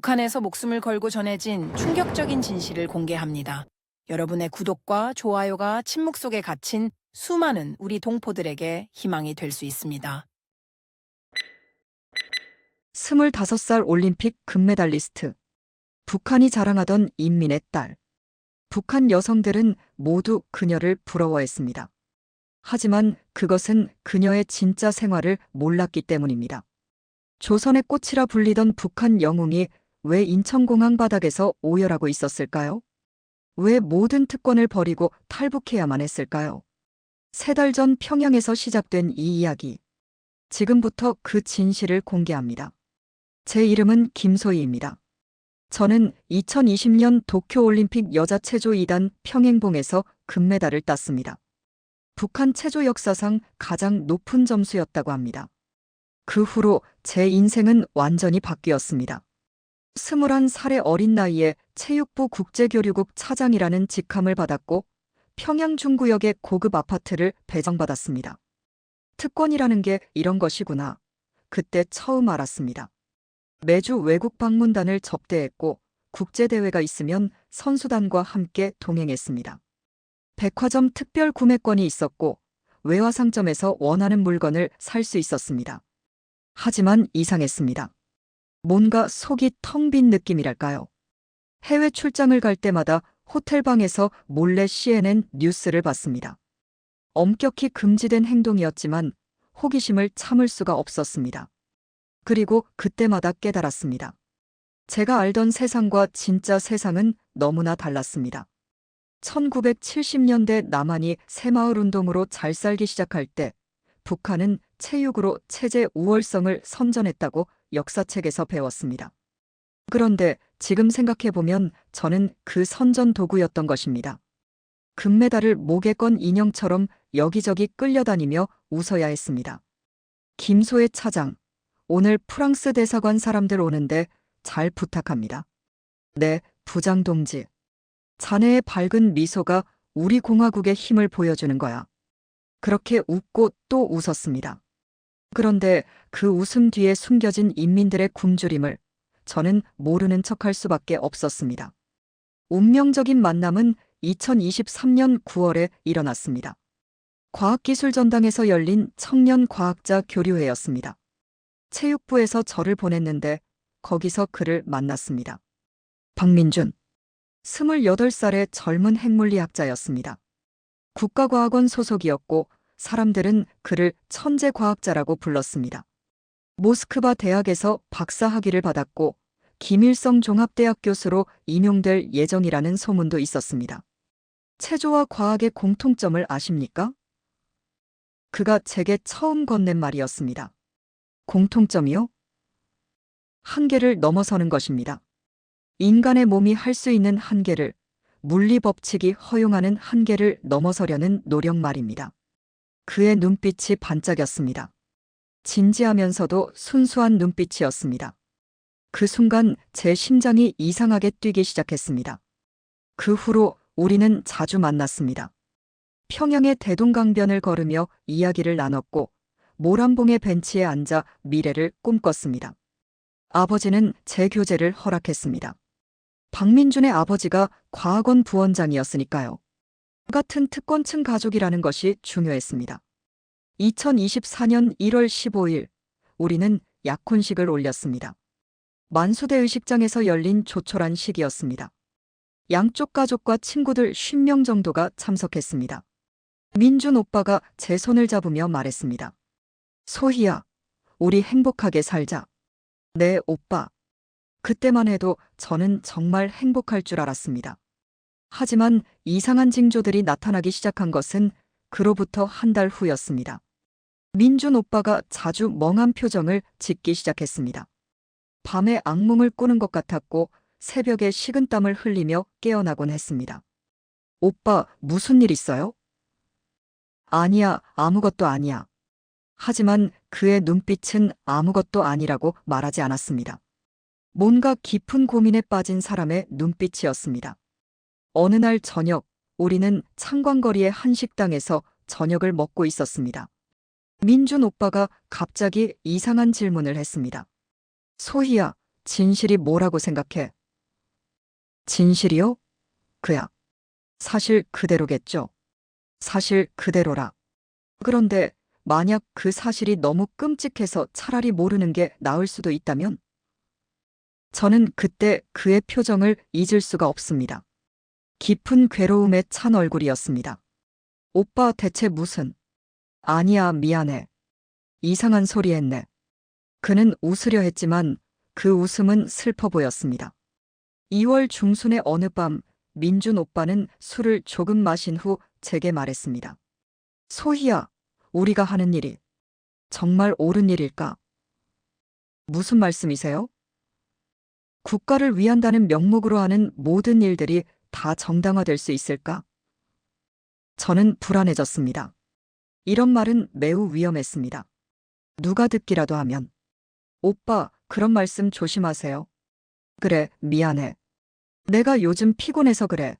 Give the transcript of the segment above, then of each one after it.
북한에서 목숨을 걸고 전해진 충격적인 진실을 공개합니다. 여러분의 구독과 좋아요가 침묵 속에 갇힌 수많은 우리 동포들에게 희망이 될 수 있습니다. 25살 올림픽 금메달리스트. 북한이 자랑하던 인민의 딸. 북한 여성들은 모두 그녀를 부러워했습니다. 하지만 그것은 그녀의 진짜 생활을 몰랐기 때문입니다. 조선의 꽃이라 불리던 북한 영웅이 왜 인천공항 바닥에서 오열하고 있었을까요? 왜 모든 특권을 버리고 탈북해야만 했을까요? 3달 전 평양에서 시작된 이 이야기. 지금부터 그 진실을 공개합니다. 제 이름은 김소희입니다. 저는 2020년 도쿄올림픽 여자 체조 2단 평행봉에서 금메달을 땄습니다. 북한 체조 역사상 가장 높은 점수였다고 합니다. 그 후로 제 인생은 완전히 바뀌었습니다. 21살의 어린 나이에 체육부 국제교류국 차장이라는 직함을 받았고 평양 중구역의 고급 아파트를 배정받았습니다. 특권이라는 게 이런 것이구나. 그때 처음 알았습니다. 매주 외국 방문단을 접대했고 국제대회가 있으면 선수단과 함께 동행했습니다. 백화점 특별 구매권이 있었고 외화 상점에서 원하는 물건을 살 수 있었습니다. 하지만 이상했습니다. 뭔가 속이 텅 빈 느낌이랄까요. 해외 출장을 갈 때마다 호텔방에서 몰래 CNN 뉴스를 봤습니다. 엄격히 금지된 행동이었지만 호기심을 참을 수가 없었습니다. 그리고 그때마다 깨달았습니다. 제가 알던 세상과 진짜 세상은 너무나 달랐습니다. 1970년대 남한이 새마을 운동으로 잘 살기 시작할 때 북한은 체육으로 체제 우월성을 선전했다고 역사책에서 배웠습니다. 그런데 지금 생각해보면 저는 그 선전 도구였던 것입니다. 금메달을 목에 건 인형처럼 여기저기 끌려다니며 웃어야 했습니다. 김소혜 차장, 오늘 프랑스 대사관 사람들 오는데 잘 부탁합니다. 네, 부장 동지. 자네의 밝은 미소가 우리 공화국의 힘을 보여주는 거야. 그렇게 웃고 또 웃었습니다. 그런데 그 웃음 뒤에 숨겨진 인민들의 굶주림을 저는 모르는 척할 수밖에 없었습니다. 운명적인 만남은 2023년 9월에 일어났습니다. 과학기술전당에서 열린 청년 과학자 교류회였습니다. 체육부에서 저를 보냈는데 거기서 그를 만났습니다. 박민준. 28살의 젊은 핵물리학자였습니다. 국가과학원 소속이었고 사람들은 그를 천재과학자라고 불렀습니다. 모스크바 대학에서 박사학위를 받았고 김일성 종합대학 교수로 임용될 예정이라는 소문도 있었습니다. 체조와 과학의 공통점을 아십니까? 그가 제게 처음 건넨 말이었습니다. 공통점이요? 한계를 넘어서는 것입니다. 인간의 몸이 할 수 있는 한계를, 물리 법칙이 허용하는 한계를 넘어서려는 노력 말입니다. 그의 눈빛이 반짝였습니다. 진지하면서도 순수한 눈빛이었습니다. 그 순간 제 심장이 이상하게 뛰기 시작했습니다. 그 후로 우리는 자주 만났습니다. 평양의 대동강변을 걸으며 이야기를 나눴고 모란봉의 벤치에 앉아 미래를 꿈꿨습니다. 아버지는 제 교제를 허락했습니다. 박민준의 아버지가 과학원 부원장이었으니까요. 같은 특권층 가족이라는 것이 중요했습니다. 2024년 1월 15일, 우리는 약혼식을 올렸습니다. 만수대 의식장에서 열린 조촐한 식이었습니다. 양쪽 가족과 친구들 50명 정도가 참석했습니다. 민준 오빠가 제 손을 잡으며 말했습니다. 소희야, 우리 행복하게 살자. 네, 오빠. 그때만 해도 저는 정말 행복할 줄 알았습니다. 하지만 이상한 징조들이 나타나기 시작한 것은 그로부터 한 달 후였습니다. 민준 오빠가 자주 멍한 표정을 짓기 시작했습니다. 밤에 악몽을 꾸는 것 같았고 새벽에 식은땀을 흘리며 깨어나곤 했습니다. 오빠, 무슨 일 있어요? 아니야, 아무것도 아니야. 하지만 그의 눈빛은 아무것도 아니라고 말하지 않았습니다. 뭔가 깊은 고민에 빠진 사람의 눈빛이었습니다. 어느 날 저녁, 우리는 창광거리의 한 식당에서 저녁을 먹고 있었습니다. 민준 오빠가 갑자기 이상한 질문을 했습니다. 소희야, 진실이 뭐라고 생각해? 진실이요? 그야. 사실 그대로겠죠. 사실 그대로라. 그런데 만약 그 사실이 너무 끔찍해서 차라리 모르는 게 나을 수도 있다면? 저는 그때 그의 표정을 잊을 수가 없습니다. 깊은 괴로움에 찬 얼굴이었습니다. 오빠 대체 무슨? 아니야, 미안해. 이상한 소리 했네. 그는 웃으려 했지만 그 웃음은 슬퍼 보였습니다. 2월 중순의 어느 밤 민준 오빠는 술을 조금 마신 후 제게 말했습니다. 소희야, 우리가 하는 일이 정말 옳은 일일까? 무슨 말씀이세요? 국가를 위한다는 명목으로 하는 모든 일들이 다 정당화될 수 있을까? 저는 불안해졌습니다. 이런 말은 매우 위험했습니다. 누가 듣기라도 하면. 오빠, 그런 말씀 조심하세요. 그래, 미안해. 내가 요즘 피곤해서 그래.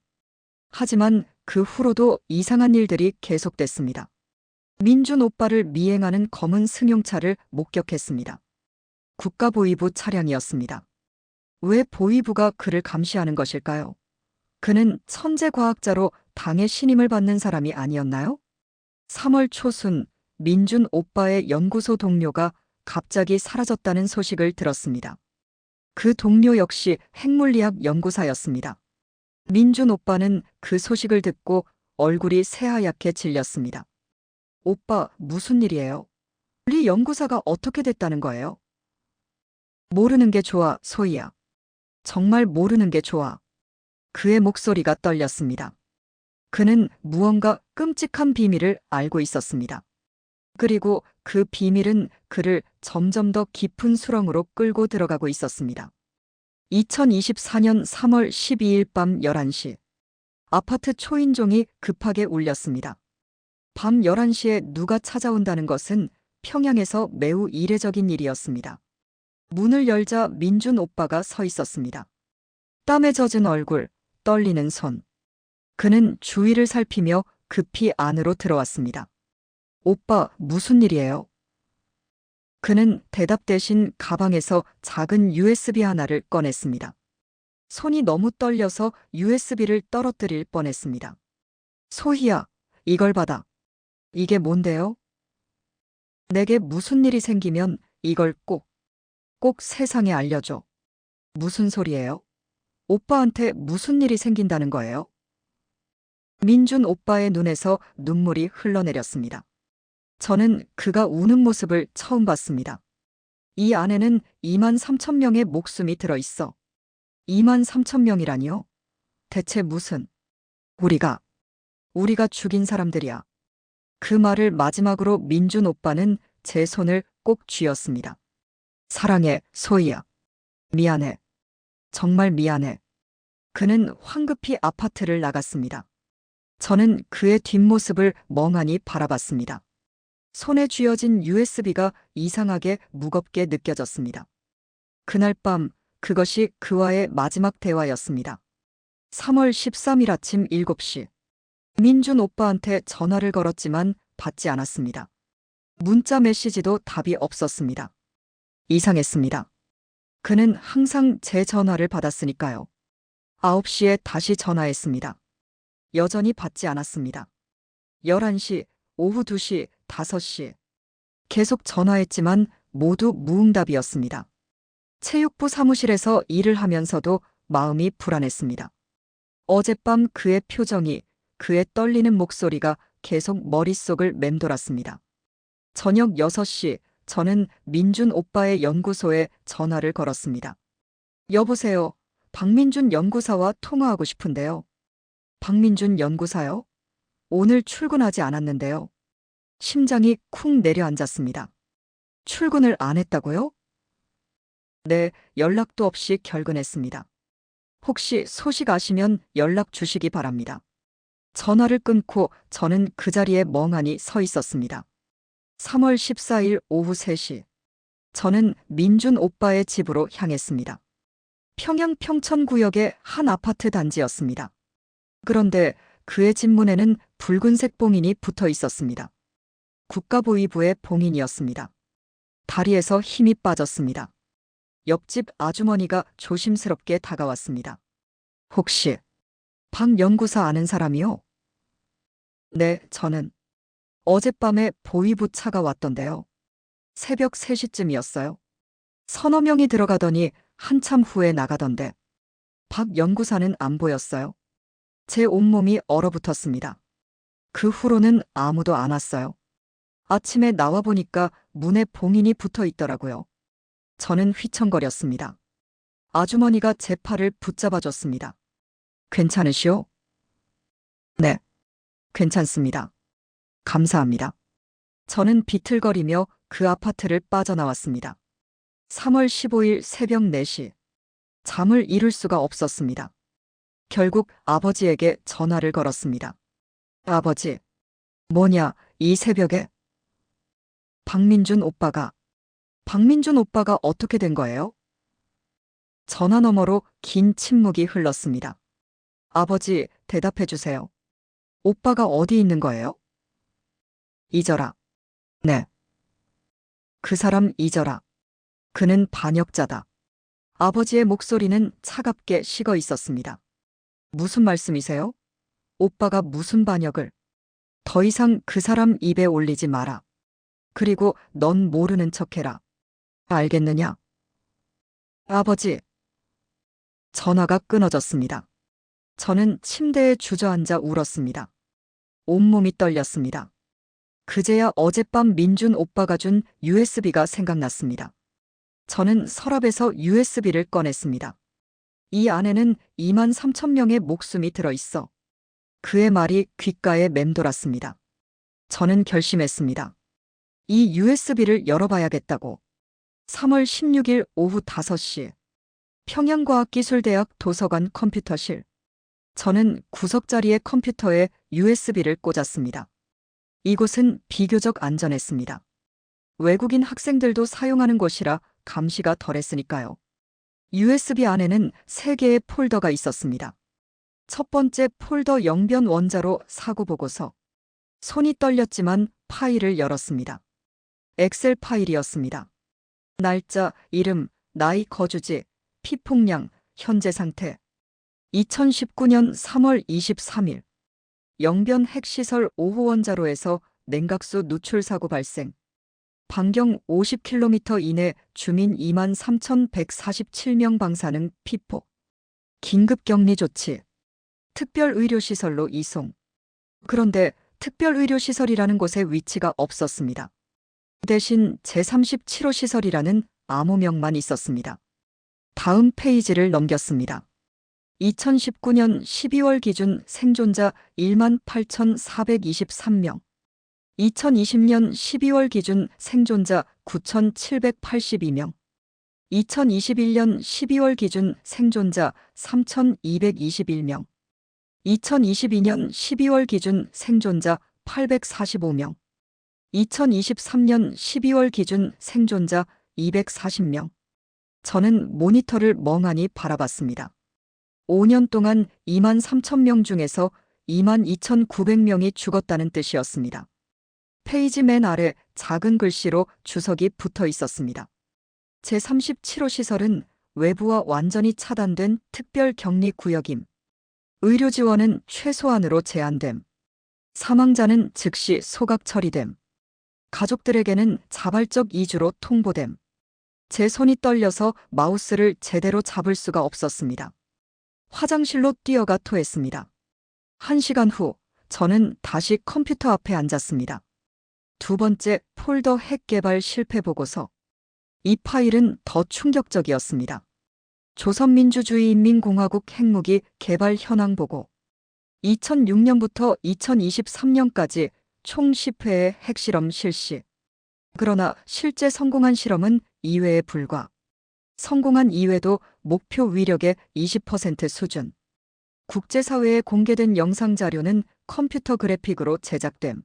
하지만 그 후로도 이상한 일들이 계속됐습니다. 민준 오빠를 미행하는 검은 승용차를 목격했습니다. 국가보위부 차량이었습니다. 왜 보위부가 그를 감시하는 것일까요? 그는 천재과학자로 당의 신임을 받는 사람이 아니었나요? 3월 초순 민준 오빠의 연구소 동료가 갑자기 사라졌다는 소식을 들었습니다. 그 동료 역시 핵물리학 연구사였습니다. 민준 오빠는 그 소식을 듣고 얼굴이 새하얗게 질렸습니다. 오빠, 무슨 일이에요? 우리 연구사가 어떻게 됐다는 거예요? 모르는 게 좋아, 소희야. 정말 모르는 게 좋아. 그의 목소리가 떨렸습니다. 그는 무언가 끔찍한 비밀을 알고 있었습니다. 그리고 그 비밀은 그를 점점 더 깊은 수렁으로 끌고 들어가고 있었습니다. 2024년 3월 12일 밤 11시. 아파트 초인종이 급하게 울렸습니다. 밤 11시에 누가 찾아온다는 것은 평양에서 매우 이례적인 일이었습니다. 문을 열자 민준 오빠가 서 있었습니다. 땀에 젖은 얼굴, 떨리는 손. 그는 주위를 살피며 급히 안으로 들어왔습니다. 오빠, 무슨 일이에요? 그는 대답 대신 가방에서 작은 USB 하나를 꺼냈습니다. 손이 너무 떨려서 USB를 떨어뜨릴 뻔했습니다. 소희야, 이걸 받아. 이게 뭔데요? 내게 무슨 일이 생기면 이걸 꼭 세상에 알려줘. 무슨 소리예요? 오빠한테 무슨 일이 생긴다는 거예요? 민준 오빠의 눈에서 눈물이 흘러내렸습니다. 저는 그가 우는 모습을 처음 봤습니다. 이 안에는 2만 3천 명의 목숨이 들어있어. 2만 3천 명이라니요? 대체 무슨? 우리가 죽인 사람들이야. 그 말을 마지막으로 민준 오빠는 제 손을 꼭 쥐었습니다. 사랑해, 소희야. 미안해. 정말 미안해. 그는 황급히 아파트를 나갔습니다. 저는 그의 뒷모습을 멍하니 바라봤습니다. 손에 쥐어진 USB가 이상하게 무겁게 느껴졌습니다. 그날 밤 그것이 그와의 마지막 대화였습니다. 3월 13일 아침 7시. 민준 오빠한테 전화를 걸었지만 받지 않았습니다. 문자 메시지도 답이 없었습니다. 이상했습니다. 그는 항상 제 전화를 받았으니까요. 9시에 다시 전화했습니다. 여전히 받지 않았습니다. 11시, 오후 2시, 5시. 계속 전화했지만 모두 무응답이었습니다. 체육부 사무실에서 일을 하면서도 마음이 불안했습니다. 어젯밤 그의 표정이, 그의 떨리는 목소리가 계속 머릿속을 맴돌았습니다. 저녁 6시, 저는 민준 오빠의 연구소에 전화를 걸었습니다. 여보세요. 박민준 연구사와 통화하고 싶은데요. 박민준 연구사요? 오늘 출근하지 않았는데요. 심장이 쿵 내려앉았습니다. 출근을 안 했다고요? 네, 연락도 없이 결근했습니다. 혹시 소식 아시면 연락 주시기 바랍니다. 전화를 끊고 저는 그 자리에 멍하니 서 있었습니다. 3월 14일 오후 3시. 저는 민준 오빠의 집으로 향했습니다. 평양 평천구역의 한 아파트 단지였습니다. 그런데 그의 집 문에는 붉은색 봉인이 붙어 있었습니다. 국가보위부의 봉인이었습니다. 다리에서 힘이 빠졌습니다. 옆집 아주머니가 조심스럽게 다가왔습니다. 혹시 박 연구사 아는 사람이요? 네, 저는 어젯밤에 보위부 차가 왔던데요. 새벽 3시쯤이었어요. 서너 명이 들어가더니 한참 후에 나가던데 박 연구사는 안 보였어요. 제 온몸이 얼어붙었습니다. 그 후로는 아무도 안 왔어요. 아침에 나와보니까 문에 봉인이 붙어 있더라고요. 저는 휘청거렸습니다. 아주머니가 제 팔을 붙잡아줬습니다. 괜찮으시오? 네, 괜찮습니다. 감사합니다. 저는 비틀거리며 그 아파트를 빠져나왔습니다. 3월 15일 새벽 4시. 잠을 이룰 수가 없었습니다. 결국 아버지에게 전화를 걸었습니다. 아버지, 뭐냐, 이 새벽에? 박민준 오빠가 어떻게 된 거예요? 전화 너머로 긴 침묵이 흘렀습니다. 아버지, 대답해 주세요. 오빠가 어디 있는 거예요? 잊어라. 네. 그 사람 잊어라. 그는 반역자다. 아버지의 목소리는 차갑게 식어 있었습니다. 무슨 말씀이세요? 오빠가 무슨 반역을? 더 이상 그 사람 입에 올리지 마라. 그리고 넌 모르는 척해라. 알겠느냐? 아버지. 전화가 끊어졌습니다. 저는 침대에 주저앉아 울었습니다. 온몸이 떨렸습니다. 그제야 어젯밤 민준 오빠가 준 USB가 생각났습니다. 저는 서랍에서 USB를 꺼냈습니다. 이 안에는 2만 3천 명의 목숨이 들어있어. 그의 말이 귓가에 맴돌았습니다. 저는 결심했습니다. 이 USB를 열어봐야겠다고. 3월 16일 오후 5시. 평양과학기술대학 도서관 컴퓨터실. 저는 구석자리의 컴퓨터에 USB를 꽂았습니다. 이곳은 비교적 안전했습니다. 외국인 학생들도 사용하는 곳이라 감시가 덜했으니까요. USB 안에는 3개의 폴더가 있었습니다. 첫 번째 폴더 영변 원자로 사고보고서. 손이 떨렸지만 파일을 열었습니다. 엑셀 파일이었습니다. 날짜, 이름, 나이, 거주지, 피폭량, 현재 상태. 2019년 3월 23일. 영변 핵시설 5호 원자로에서 냉각수 누출 사고 발생. 반경 50km 이내 주민 23,147명 방사능 피폭. 긴급 격리 조치. 특별의료시설로 이송. 그런데 특별의료시설이라는 곳에 위치가 없었습니다. 대신 제37호 시설이라는 암호명만 있었습니다. 다음 페이지를 넘겼습니다. 2019년 12월 기준 생존자 18,423명. 2020년 12월 기준 생존자 9,782명. 2021년 12월 기준 생존자 3,221명. 2022년 12월 기준 생존자 845명. 2023년 12월 기준 생존자 240명. 저는 모니터를 멍하니 바라봤습니다. 5년 동안 2만 3천 명 중에서 2만 2,900명이 죽었다는 뜻이었습니다. 페이지 맨 아래 작은 글씨로 주석이 붙어 있었습니다. 제37호 시설은 외부와 완전히 차단된 특별 격리 구역임. 의료 지원은 최소한으로 제한됨. 사망자는 즉시 소각 처리됨. 가족들에게는 자발적 이주로 통보됨. 제 손이 떨려서 마우스를 제대로 잡을 수가 없었습니다. 화장실로 뛰어가 토했습니다. 1시간 후, 저는 다시 컴퓨터 앞에 앉았습니다. 두 번째 폴더 핵 개발 실패 보고서. 이 파일은 더 충격적이었습니다. 조선민주주의인민공화국 핵무기 개발 현황 보고. 2006년부터 2023년까지 총 10회의 핵실험 실시. 그러나 실제 성공한 실험은 2회에 불과. 성공한 2회도 목표 위력의 20% 수준. 국제사회에 공개된 영상 자료는 컴퓨터 그래픽으로 제작됨.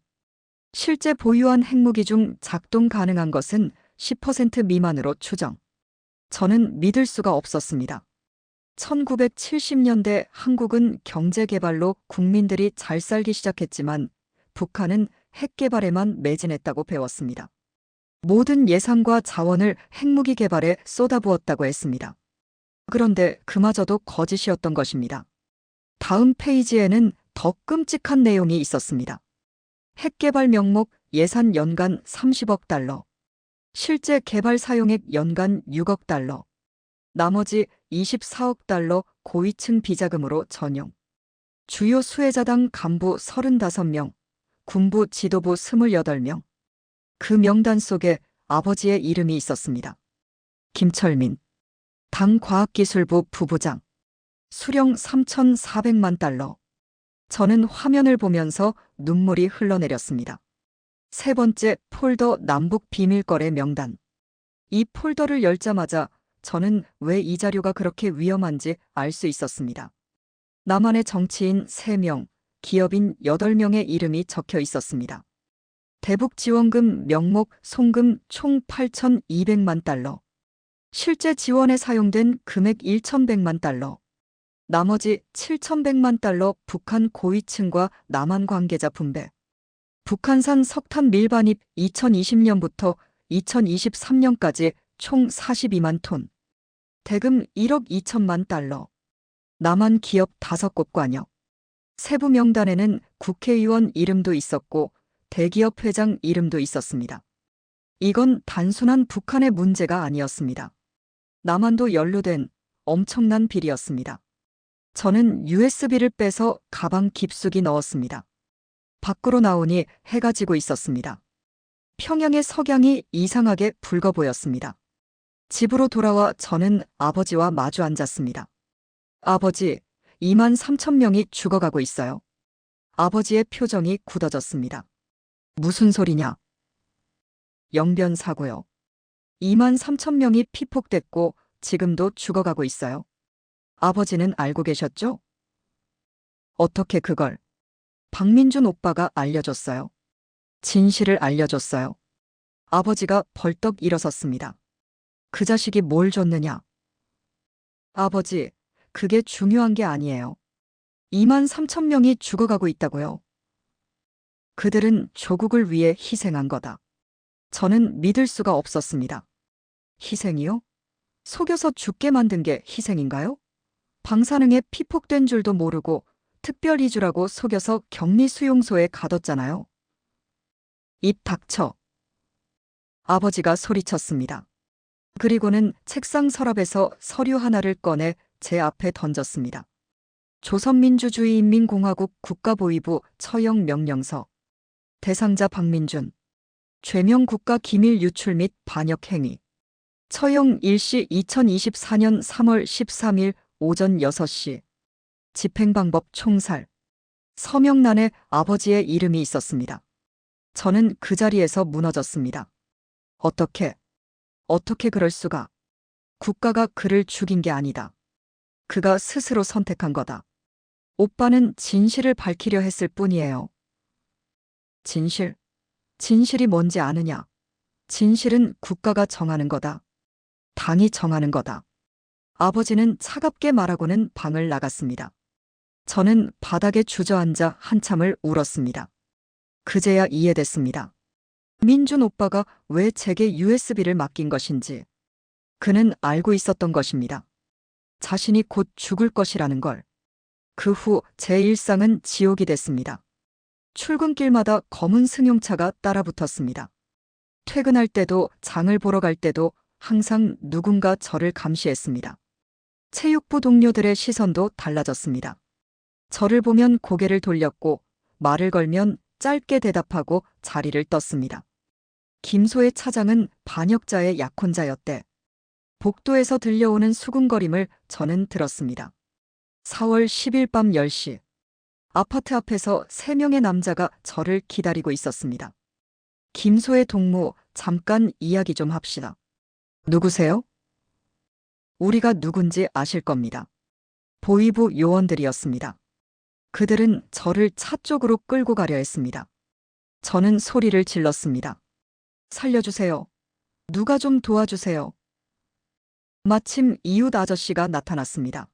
실제 보유한 핵무기 중 작동 가능한 것은 10% 미만으로 추정. 저는 믿을 수가 없었습니다. 1970년대 한국은 경제개발로 국민들이 잘 살기 시작했지만 북한은 핵개발에만 매진했다고 배웠습니다. 모든 예산과 자원을 핵무기 개발에 쏟아부었다고 했습니다. 그런데 그마저도 거짓이었던 것입니다. 다음 페이지에는 더 끔찍한 내용이 있었습니다. 핵개발 명목 예산 연간 30억 달러. 실제 개발 사용액 연간 6억 달러. 나머지 24억 달러 고위층 비자금으로 전용. 주요 수혜자당 간부 35명, 군부 지도부 28명. 그 명단 속에 아버지의 이름이 있었습니다. 김철민, 당과학기술부 부부장. 수령 3,400만 달러. 저는 화면을 보면서 눈물이 흘러내렸습니다. 세 번째 폴더 남북 비밀거래 명단. 이 폴더를 열자마자 저는 왜 이 자료가 그렇게 위험한지 알 수 있었습니다. 남한의 정치인 3명, 기업인 8명의 이름이 적혀 있었습니다. 대북 지원금 명목 송금 총 8,200만 달러. 실제 지원에 사용된 금액 1,100만 달러. 나머지 7,100만 달러 북한 고위층과 남한 관계자 분배. 북한산 석탄 밀반입 2020년부터 2023년까지 총 42만 톤. 대금 1억 2천만 달러. 남한 기업 5곳 관여. 세부 명단에는 국회의원 이름도 있었고 대기업 회장 이름도 있었습니다. 이건 단순한 북한의 문제가 아니었습니다. 남한도 연루된 엄청난 비리였습니다. 저는 USB를 빼서 가방 깊숙이 넣었습니다. 밖으로 나오니 해가 지고 있었습니다. 평양의 석양이 이상하게 붉어 보였습니다. 집으로 돌아와 저는 아버지와 마주 앉았습니다. 아버지, 2만 3천 명이 죽어가고 있어요. 아버지의 표정이 굳어졌습니다. 무슨 소리냐? 영변사고요. 2만 3천 명이 피폭됐고 지금도 죽어가고 있어요. 아버지는 알고 계셨죠? 어떻게 그걸? 박민준 오빠가 알려줬어요. 진실을 알려줬어요. 아버지가 벌떡 일어섰습니다. 그 자식이 뭘 줬느냐? 아버지, 그게 중요한 게 아니에요. 2만 3천 명이 죽어가고 있다고요. 그들은 조국을 위해 희생한 거다. 저는 믿을 수가 없었습니다. 희생이요? 속여서 죽게 만든 게 희생인가요? 방사능에 피폭된 줄도 모르고 특별이주라고 속여서 격리 수용소에 가뒀잖아요. 입 닥쳐. 아버지가 소리쳤습니다. 그리고는 책상 서랍에서 서류 하나를 꺼내 제 앞에 던졌습니다. 조선민주주의인민공화국 국가보위부 처형 명령서. 대상자 박민준. 죄명 국가기밀 유출 및 반역 행위. 처형 일시 2024년 3월 13일 오전 6시. 집행방법 총살. 서명란에 아버지의 이름이 있었습니다. 저는 그 자리에서 무너졌습니다. 어떻게 그럴 수가? 국가가 그를 죽인 게 아니다. 그가 스스로 선택한 거다. 오빠는 진실을 밝히려 했을 뿐이에요. 진실이 뭔지 아느냐? 진실은 국가가 정하는 거다. 당이 정하는 거다. 아버지는 차갑게 말하고는 방을 나갔습니다. 저는 바닥에 주저앉아 한참을 울었습니다. 그제야 이해됐습니다. 민준 오빠가 왜 제게 USB를 맡긴 것인지. 그는 알고 있었던 것입니다. 자신이 곧 죽을 것이라는 걸. 그 후 제 일상은 지옥이 됐습니다. 출근길마다 검은 승용차가 따라붙었습니다. 퇴근할 때도 장을 보러 갈 때도 항상 누군가 저를 감시했습니다. 체육부 동료들의 시선도 달라졌습니다. 저를 보면 고개를 돌렸고 말을 걸면 짧게 대답하고 자리를 떴습니다. 김소혜 차장은 반역자의 약혼자였대. 복도에서 들려오는 수군거림을 저는 들었습니다. 4월 10일 밤 10시. 아파트 앞에서 3명의 남자가 저를 기다리고 있었습니다. 김소혜 동무, 잠깐 이야기 좀 합시다. 누구세요? 우리가 누군지 아실 겁니다. 보위부 요원들이었습니다. 그들은 저를 차 쪽으로 끌고 가려 했습니다. 저는 소리를 질렀습니다. 살려주세요. 누가 좀 도와주세요. 마침 이웃 아저씨가 나타났습니다.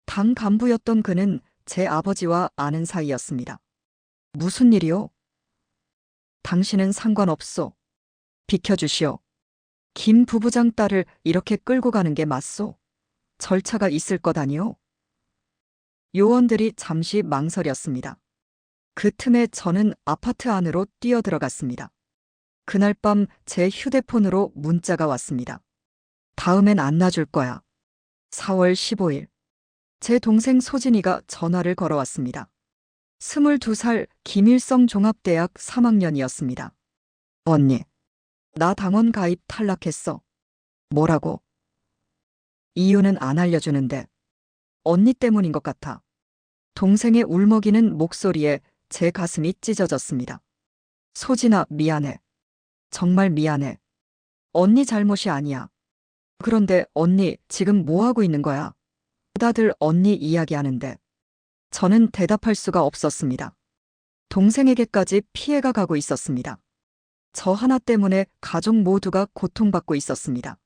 당 간부였던 그는 제 아버지와 아는 사이였습니다. 무슨 일이요? 당신은 상관없소. 비켜주시오. 김 부부장 딸을 이렇게 끌고 가는 게 맞소? 절차가 있을 것 아니오? 요원들이 잠시 망설였습니다. 그 틈에 저는 아파트 안으로 뛰어들어갔습니다. 그날 밤 제 휴대폰으로 문자가 왔습니다. 다음엔 안 놔줄 거야. 4월 15일. 제 동생 소진이가 전화를 걸어왔습니다. 22살 김일성 종합대학 3학년이었습니다. 언니, 나 당원 가입 탈락했어. 뭐라고? 이유는 안 알려주는데. 언니 때문인 것 같아. 동생의 울먹이는 목소리에 제 가슴이 찢어졌습니다. 소진아, 미안해. 정말 미안해. 언니 잘못이 아니야. 그런데 언니 지금 뭐 하고 있는 거야? 다들 언니 이야기하는데. 저는 대답할 수가 없었습니다. 동생에게까지 피해가 가고 있었습니다. 저 하나 때문에 가족 모두가 고통받고 있었습니다.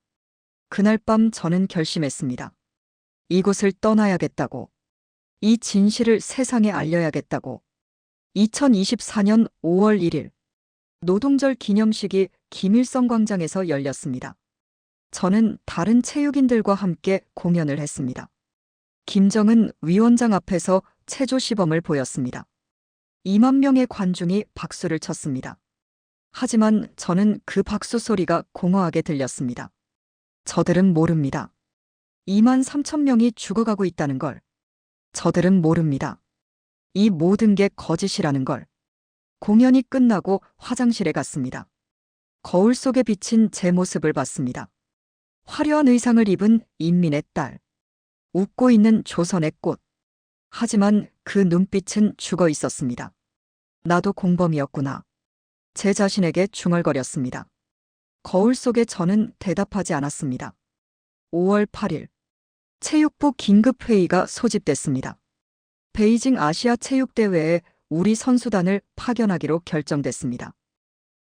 그날 밤 저는 결심했습니다. 이곳을 떠나야겠다고. 이 진실을 세상에 알려야겠다고. 2024년 5월 1일. 노동절 기념식이 김일성 광장에서 열렸습니다. 저는 다른 체육인들과 함께 공연을 했습니다. 김정은 위원장 앞에서 체조 시범을 보였습니다. 2만 명의 관중이 박수를 쳤습니다. 하지만 저는 그 박수 소리가 공허하게 들렸습니다. 저들은 모릅니다. 2만 3천 명이 죽어가고 있다는 걸. 저들은 모릅니다. 이 모든 게 거짓이라는 걸. 공연이 끝나고 화장실에 갔습니다. 거울 속에 비친 제 모습을 봤습니다. 화려한 의상을 입은 인민의 딸. 웃고 있는 조선의 꽃. 하지만 그 눈빛은 죽어 있었습니다. 나도 공범이었구나. 제 자신에게 중얼거렸습니다. 거울 속에 저는 대답하지 않았습니다. 5월 8일. 체육부 긴급회의가 소집됐습니다. 베이징 아시아 체육대회에 우리 선수단을 파견하기로 결정됐습니다.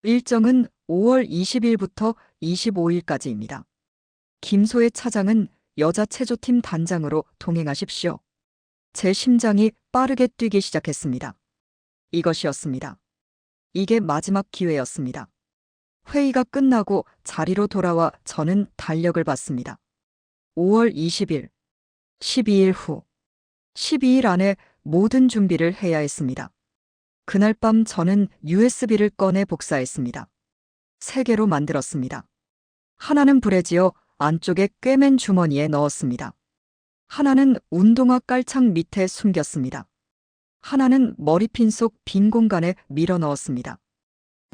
일정은 5월 20일부터 25일까지입니다. 김소혜 차장은 여자 체조팀 단장으로 동행하십시오. 제 심장이 빠르게 뛰기 시작했습니다. 이것이었습니다. 이게 마지막 기회였습니다. 회의가 끝나고 자리로 돌아와 저는 달력을 봤습니다. 5월 20일, 12일 후, 12일 안에 모든 준비를 해야 했습니다. 그날 밤 저는 USB를 꺼내 복사했습니다. 3개로 만들었습니다. 하나는 브래지어 안쪽에 꿰맨 주머니에 넣었습니다. 하나는 운동화 깔창 밑에 숨겼습니다. 하나는 머리핀 속 빈 공간에 밀어 넣었습니다.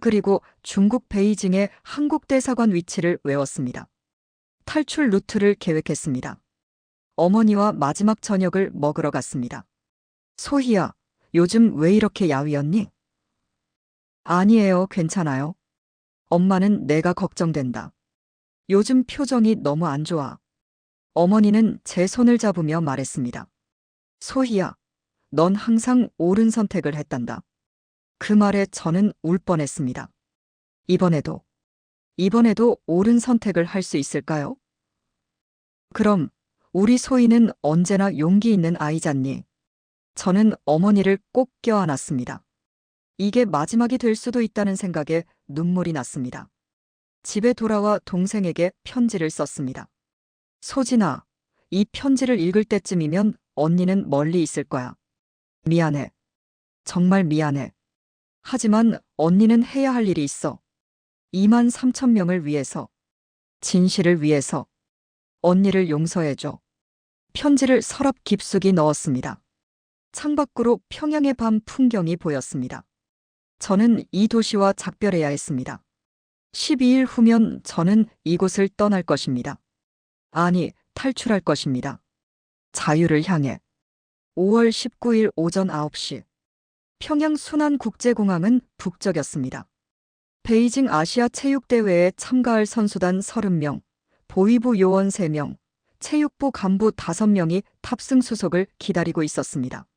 그리고 중국 베이징의 한국 대사관 위치를 외웠습니다. 탈출 루트를 계획했습니다. 어머니와 마지막 저녁을 먹으러 갔습니다. 소희야, 요즘 왜 이렇게 야위었니? 아니에요, 괜찮아요. 엄마는 내가 걱정된다. 요즘 표정이 너무 안 좋아. 어머니는 제 손을 잡으며 말했습니다. 소희야, 넌 항상 옳은 선택을 했단다. 그 말에 저는 울 뻔했습니다. 이번에도 옳은 선택을 할 수 있을까요? 그럼 우리 소희는 언제나 용기 있는 아이잖니. 저는 어머니를 꼭 껴안았습니다. 이게 마지막이 될 수도 있다는 생각에 눈물이 났습니다. 집에 돌아와 동생에게 편지를 썼습니다. 소진아, 이 편지를 읽을 때쯤이면 언니는 멀리 있을 거야. 미안해. 정말 미안해. 하지만 언니는 해야 할 일이 있어. 2만 3천 명을 위해서. 진실을 위해서. 언니를 용서해줘. 편지를 서랍 깊숙이 넣었습니다. 창밖으로 평양의 밤 풍경이 보였습니다. 저는 이 도시와 작별해야 했습니다. 12일 후면 저는 이곳을 떠날 것입니다. 아니, 탈출할 것입니다. 자유를 향해. 5월 19일 오전 9시. 평양 순안국제공항은 북적였습니다. 베이징 아시아 체육대회에 참가할 선수단 30명, 보위부 요원 3명, 체육부 간부 5명이 탑승 수속을 기다리고 있었습니다.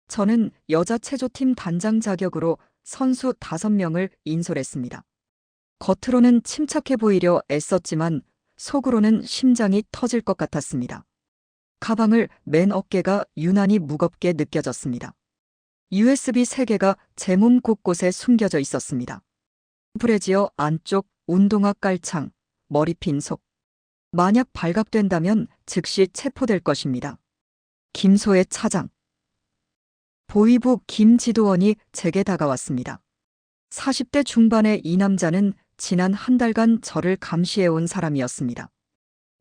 저는 여자 체조팀 단장 자격으로 선수 5명을 인솔했습니다. 겉으로는 침착해 보이려 애썼지만 속으로는 심장이 터질 것 같았습니다. 가방을 맨 어깨가 유난히 무겁게 느껴졌습니다. USB 3개가 제 몸 곳곳에 숨겨져 있었습니다. 브래지어 안쪽 운동화 깔창, 머리핀 속. 만약 발각된다면 즉시 체포될 것입니다. 김소의 차장. 보위부 김지도원이 제게 다가왔습니다. 40대 중반의 이 남자는 지난 한 달간 저를 감시해온 사람이었습니다.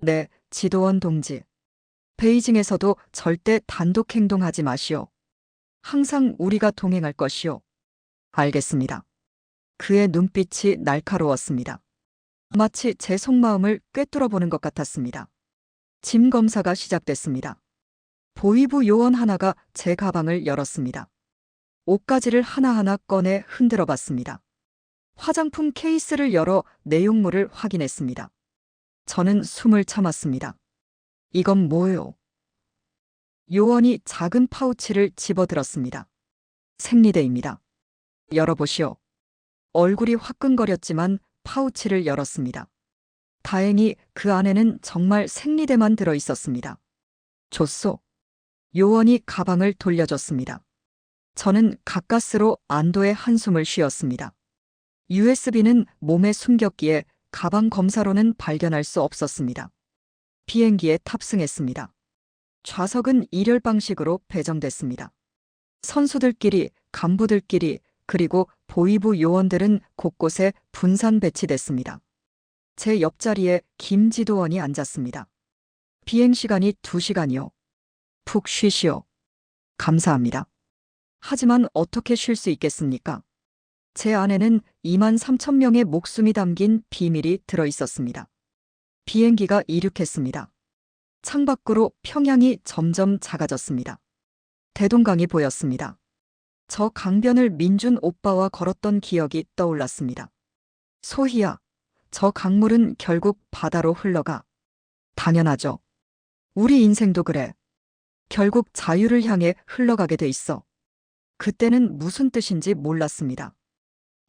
네, 지도원 동지. 베이징에서도 절대 단독 행동하지 마시오. 항상 우리가 동행할 것이오. 알겠습니다. 그의 눈빛이 날카로웠습니다. 마치 제 속마음을 꿰뚫어 보는 것 같았습니다. 짐 검사가 시작됐습니다. 보위부 요원 하나가 제 가방을 열었습니다. 옷가지를 하나하나 꺼내 흔들어 봤습니다. 화장품 케이스를 열어 내용물을 확인했습니다. 저는 숨을 참았습니다. 이건 뭐요? 요원이 작은 파우치를 집어들었습니다. 생리대입니다. 열어보시오. 얼굴이 화끈거렸지만 파우치를 열었습니다. 다행히 그 안에는 정말 생리대만 들어 있었습니다. 줬소. 요원이 가방을 돌려줬습니다. 저는 가까스로 안도의 한숨을 쉬었습니다. USB는 몸에 숨겼기에 가방 검사로는 발견할 수 없었습니다. 비행기에 탑승했습니다. 좌석은 일열 방식으로 배정됐습니다. 선수들끼리, 간부들끼리, 그리고 보위부 요원들은 곳곳에 분산 배치됐습니다. 제 옆자리에 김지도원이 앉았습니다. 비행시간이 2시간이요. 푹 쉬시오. 감사합니다. 하지만 어떻게 쉴 수 있겠습니까? 제 안에는 2만 3천 명의 목숨이 담긴 비밀이 들어 있었습니다. 비행기가 이륙했습니다. 창밖으로 평양이 점점 작아졌습니다. 대동강이 보였습니다. 저 강변을 민준 오빠와 걸었던 기억이 떠올랐습니다. 소희야, 저 강물은 결국 바다로 흘러가. 당연하죠. 우리 인생도 그래. 결국 자유를 향해 흘러가게 돼 있어. 그때는 무슨 뜻인지 몰랐습니다.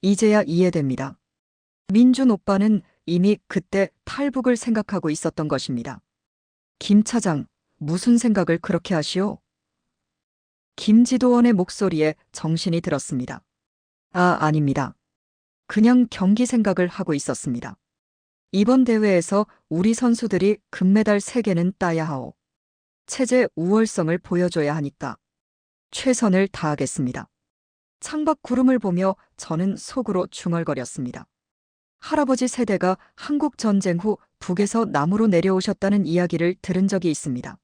이제야 이해됩니다. 민준 오빠는 이미 그때 탈북을 생각하고 있었던 것입니다. 김 차장, 무슨 생각을 그렇게 하시오? 김지도원의 목소리에 정신이 들었습니다. 아닙니다. 그냥 경기 생각을 하고 있었습니다. 이번 대회에서 우리 선수들이 금메달 3개는 따야 하오. 체제 우월성을 보여줘야 하니까. 최선을 다하겠습니다. 창밖 구름을 보며 저는 속으로 중얼거렸습니다. 할아버지 세대가 한국 전쟁 후 북에서 남으로 내려오셨다는 이야기를 들은 적이 있습니다.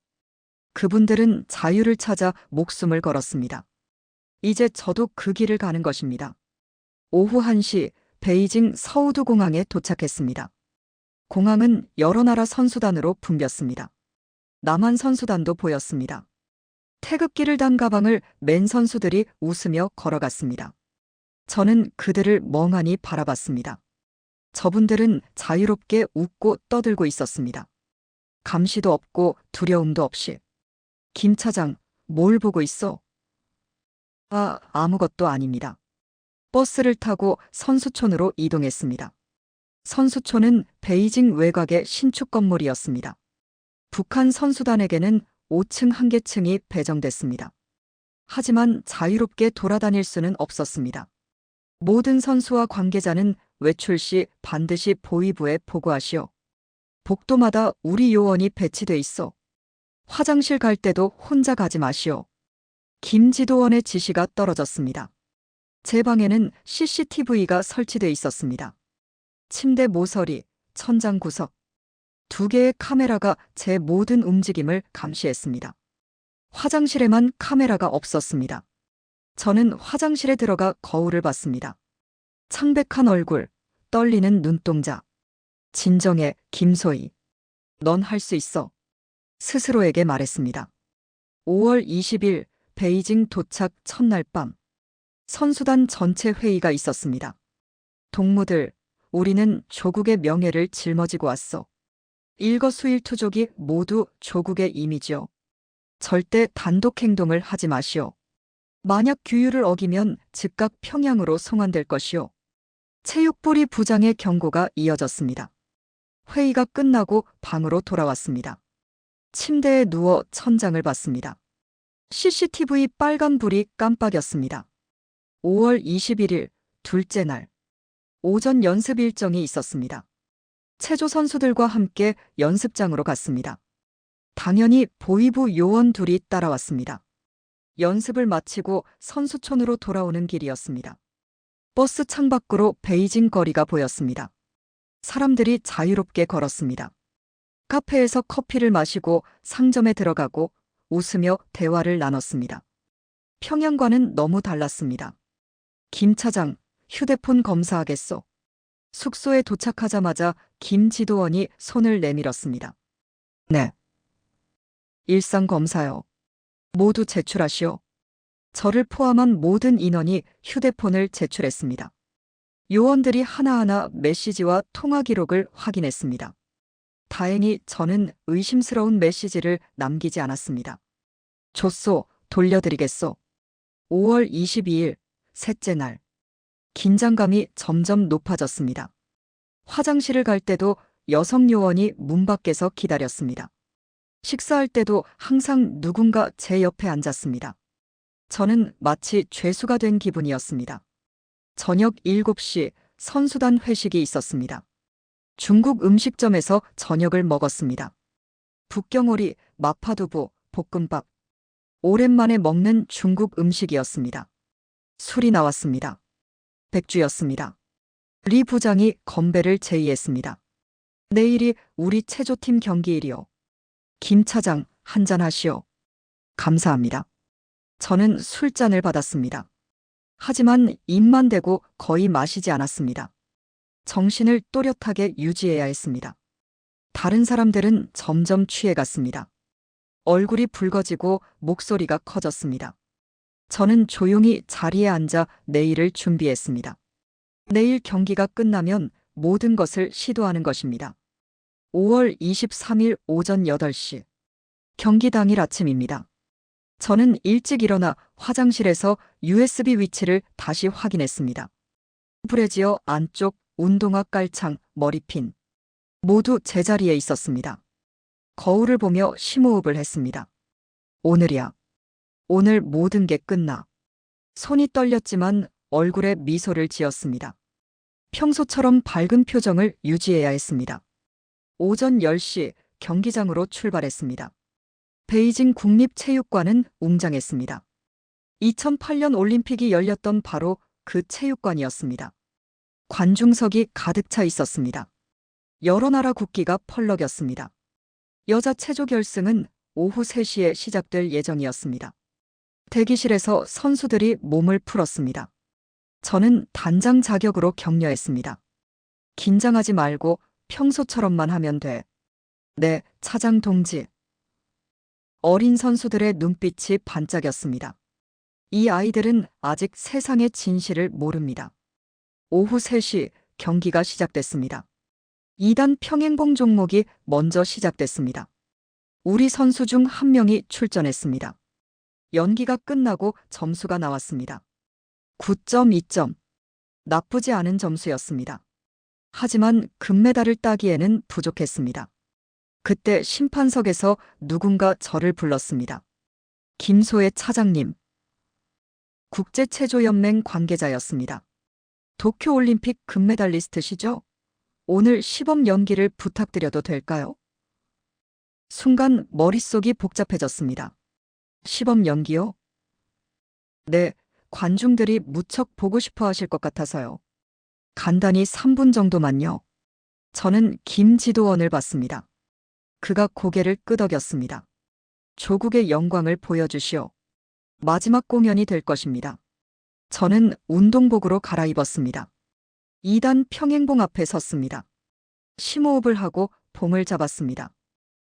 그분들은 자유를 찾아 목숨을 걸었습니다. 이제 저도 그 길을 가는 것입니다. 오후 1시 베이징 서우두 공항에 도착했습니다. 공항은 여러 나라 선수단으로 붐볐습니다. 남한 선수단도 보였습니다. 태극기를 단 가방을 맨 선수들이 웃으며 걸어갔습니다. 저는 그들을 멍하니 바라봤습니다. 저분들은 자유롭게 웃고 떠들고 있었습니다. 감시도 없고 두려움도 없이. 김 차장, 뭘 보고 있어? 아무것도 아닙니다. 버스를 타고 선수촌으로 이동했습니다. 선수촌은 베이징 외곽의 신축 건물이었습니다. 북한 선수단에게는 5층 한계층이 배정됐습니다. 하지만 자유롭게 돌아다닐 수는 없었습니다. 모든 선수와 관계자는 외출 시 반드시 보위부에 보고하시오. 복도마다 우리 요원이 배치돼 있어. 화장실 갈 때도 혼자 가지 마시오. 김지도원의 지시가 떨어졌습니다. 제 방에는 CCTV가 설치돼 있었습니다. 침대 모서리, 천장 구석. 2개의 카메라가 제 모든 움직임을 감시했습니다. 화장실에만 카메라가 없었습니다. 저는 화장실에 들어가 거울을 봤습니다. 창백한 얼굴, 떨리는 눈동자. 진정해, 김소희. 넌 할 수 있어. 스스로에게 말했습니다. 5월 20일 베이징 도착 첫날 밤. 선수단 전체 회의가 있었습니다. 동무들, 우리는 조국의 명예를 짊어지고 왔어. 일거수일투족이 모두 조국의 이미지요. 절대 단독 행동을 하지 마시오. 만약 규율을 어기면 즉각 평양으로 송환될 것이오. 체육부리 부장의 경고가 이어졌습니다. 회의가 끝나고 방으로 돌아왔습니다. 침대에 누워 천장을 봤습니다. CCTV 빨간 불이 깜빡였습니다. 5월 21일, 둘째 날. 오전 연습 일정이 있었습니다. 체조 선수들과 함께 연습장으로 갔습니다. 당연히 보위부 요원 둘이 따라왔습니다. 연습을 마치고 선수촌으로 돌아오는 길이었습니다. 버스 창밖으로 베이징 거리가 보였습니다. 사람들이 자유롭게 걸었습니다. 카페에서 커피를 마시고 상점에 들어가고 웃으며 대화를 나눴습니다. 평양과는 너무 달랐습니다. 김 차장, 휴대폰 검사하겠소. 숙소에 도착하자마자 김 지도원이 손을 내밀었습니다. 네. 일상 검사요. 모두 제출하시오. 저를 포함한 모든 인원이 휴대폰을 제출했습니다. 요원들이 하나하나 메시지와 통화 기록을 확인했습니다. 다행히 저는 의심스러운 메시지를 남기지 않았습니다. 줬소, 돌려드리겠소. 5월 22일, 셋째 날. 긴장감이 점점 높아졌습니다. 화장실을 갈 때도 여성 요원이 문 밖에서 기다렸습니다. 식사할 때도 항상 누군가 제 옆에 앉았습니다. 저는 마치 죄수가 된 기분이었습니다. 저녁 7시 선수단 회식이 있었습니다. 중국 음식점에서 저녁을 먹었습니다. 북경오리, 마파두부, 볶음밥. 오랜만에 먹는 중국 음식이었습니다. 술이 나왔습니다. 백주였습니다. 리 부장이 건배를 제의했습니다. 내일이 우리 체조팀 경기일이요. 김 차장, 한잔 하시오. 감사합니다. 저는 술잔을 받았습니다. 하지만 입만 대고 거의 마시지 않았습니다. 정신을 또렷하게 유지해야 했습니다. 다른 사람들은 점점 취해갔습니다. 얼굴이 붉어지고 목소리가 커졌습니다. 저는 조용히 자리에 앉아 내일을 준비했습니다. 내일 경기가 끝나면 모든 것을 시도하는 것입니다. 5월 23일 오전 8시. 경기 당일 아침입니다. 저는 일찍 일어나 화장실에서 USB 위치를 다시 확인했습니다. 브래지어 안쪽, 운동화 깔창, 머리핀. 모두 제자리에 있었습니다. 거울을 보며 심호흡을 했습니다. 오늘이야. 오늘 모든 게 끝나. 손이 떨렸지만 얼굴에 미소를 지었습니다. 평소처럼 밝은 표정을 유지해야 했습니다. 오전 10시 경기장으로 출발했습니다. 베이징 국립체육관은 웅장했습니다. 2008년 올림픽이 열렸던 바로 그 체육관이었습니다. 관중석이 가득 차 있었습니다. 여러 나라 국기가 펄럭였습니다. 여자 체조 결승은 오후 3시에 시작될 예정이었습니다. 대기실에서 선수들이 몸을 풀었습니다. 저는 단장 자격으로 격려했습니다. 긴장하지 말고 평소처럼만 하면 돼. 네, 차장 동지. 어린 선수들의 눈빛이 반짝였습니다. 이 아이들은 아직 세상의 진실을 모릅니다. 오후 3시 경기가 시작됐습니다. 2단 평행봉 종목이 먼저 시작됐습니다. 우리 선수 중 한 명이 출전했습니다. 연기가 끝나고 점수가 나왔습니다. 9.2점. 나쁘지 않은 점수였습니다. 하지만 금메달을 따기에는 부족했습니다. 그때 심판석에서 누군가 저를 불렀습니다. 김소혜 차장님. 국제체조연맹 관계자였습니다. 도쿄올림픽 금메달리스트시죠? 오늘 시범 연기를 부탁드려도 될까요? 순간 머릿속이 복잡해졌습니다. 시범 연기요? 네, 관중들이 무척 보고 싶어 하실 것 같아서요. 간단히 3분 정도만요. 저는 김 지도원을 봤습니다. 그가 고개를 끄덕였습니다. 조국의 영광을 보여주시오. 마지막 공연이 될 것입니다. 저는 운동복으로 갈아입었습니다. 2단 평행봉 앞에 섰습니다. 심호흡을 하고 봉을 잡았습니다.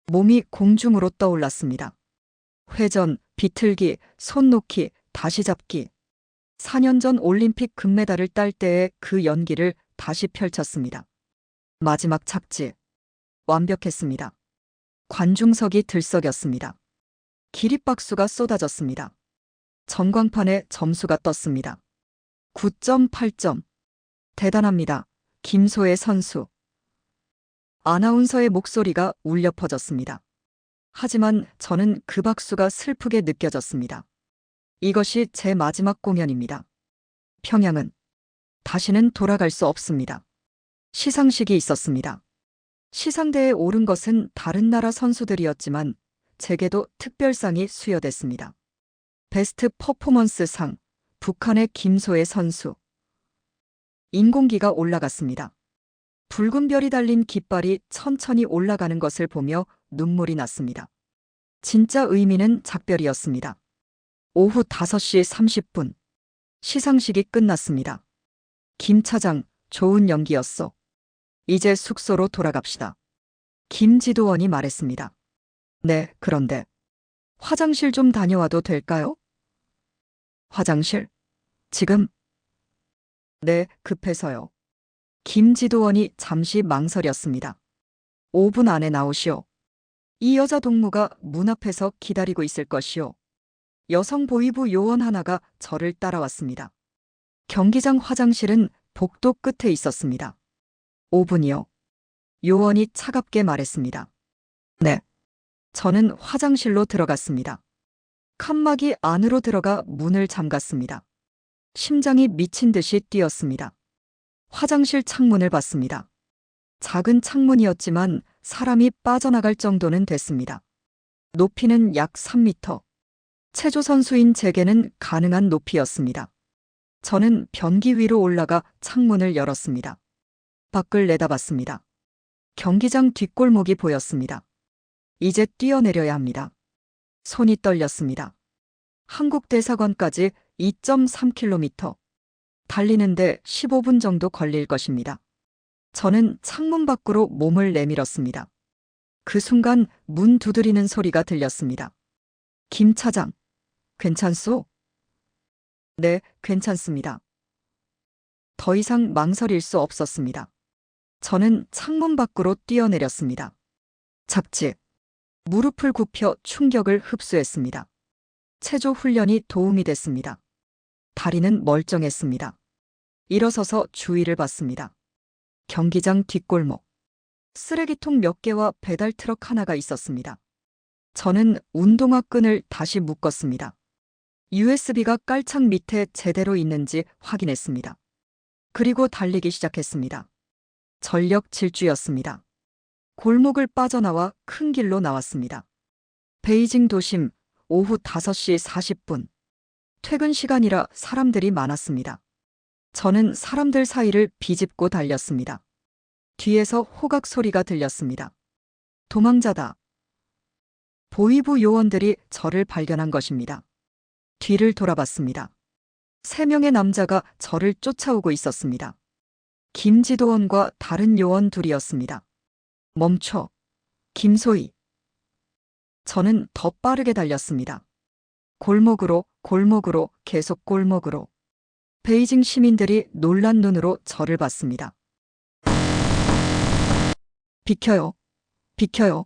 몸이 공중으로 떠올랐습니다. 회전, 비틀기, 손 놓기, 다시 잡기. 4년 전 올림픽 금메달을 딸 때의 그 연기를 다시 펼쳤습니다. 마지막 착지. 완벽했습니다. 관중석이 들썩였습니다. 기립박수가 쏟아졌습니다. 전광판에 점수가 떴습니다. 9.8점. 대단합니다. 김소혜 선수. 아나운서의 목소리가 울려 퍼졌습니다. 하지만 저는 그 박수가 슬프게 느껴졌습니다. 이것이 제 마지막 공연입니다. 평양은 다시는 돌아갈 수 없습니다. 시상식이 있었습니다. 시상대에 오른 것은 다른 나라 선수들이었지만 제게도 특별상이 수여됐습니다. 베스트 퍼포먼스 상, 북한의 김소혜 선수. 인공기가 올라갔습니다. 붉은 별이 달린 깃발이 천천히 올라가는 것을 보며 눈물이 났습니다. 진짜 의미는 작별이었습니다. 오후 5시 30분. 시상식이 끝났습니다. 김 차장, 좋은 연기였어. 이제 숙소로 돌아갑시다. 김지도원이 말했습니다. 네, 그런데 화장실 좀 다녀와도 될까요? 화장실? 지금? 네, 급해서요. 김지도원이 잠시 망설였습니다. 5분 안에 나오시오. 이 여자 동무가 문 앞에서 기다리고 있을 것이오. 여성 보위부 요원 하나가 저를 따라왔습니다. 경기장 화장실은 복도 끝에 있었습니다. 5분이요. 요원이 차갑게 말했습니다. 네. 저는 화장실로 들어갔습니다. 칸막이 안으로 들어가 문을 잠갔습니다. 심장이 미친 듯이 뛰었습니다. 화장실 창문을 봤습니다. 작은 창문이었지만 사람이 빠져나갈 정도는 됐습니다. 높이는 약 3m. 체조 선수인 제게는 가능한 높이였습니다. 저는 변기 위로 올라가 창문을 열었습니다. 밖을 내다봤습니다. 경기장 뒷골목이 보였습니다. 이제 뛰어내려야 합니다. 손이 떨렸습니다. 한국 대사관까지 2.3km. 달리는데 15분 정도 걸릴 것입니다. 저는 창문 밖으로 몸을 내밀었습니다. 그 순간 문 두드리는 소리가 들렸습니다. 김 차장, 괜찮소? 네, 괜찮습니다. 더 이상 망설일 수 없었습니다. 저는 창문 밖으로 뛰어내렸습니다. 착지. 무릎을 굽혀 충격을 흡수했습니다. 체조 훈련이 도움이 됐습니다. 다리는 멀쩡했습니다. 일어서서 주위를 봤습니다. 경기장 뒷골목. 쓰레기통 몇 개와 배달 트럭 하나가 있었습니다. 저는 운동화 끈을 다시 묶었습니다. USB가 깔창 밑에 제대로 있는지 확인했습니다. 그리고 달리기 시작했습니다. 전력 질주였습니다. 골목을 빠져나와 큰 길로 나왔습니다. 베이징 도심 오후 5시 40분. 퇴근 시간이라 사람들이 많았습니다. 저는 사람들 사이를 비집고 달렸습니다. 뒤에서 호각 소리가 들렸습니다. 도망자다. 보위부 요원들이 저를 발견한 것입니다. 뒤를 돌아봤습니다. 3명의 남자가 저를 쫓아오고 있었습니다. 김지도원과 다른 요원 둘이었습니다. 멈춰. 김소희. 저는 더 빠르게 달렸습니다. 골목으로, 골목으로, 계속 골목으로. 베이징 시민들이 놀란 눈으로 저를 봤습니다. 비켜요. 비켜요.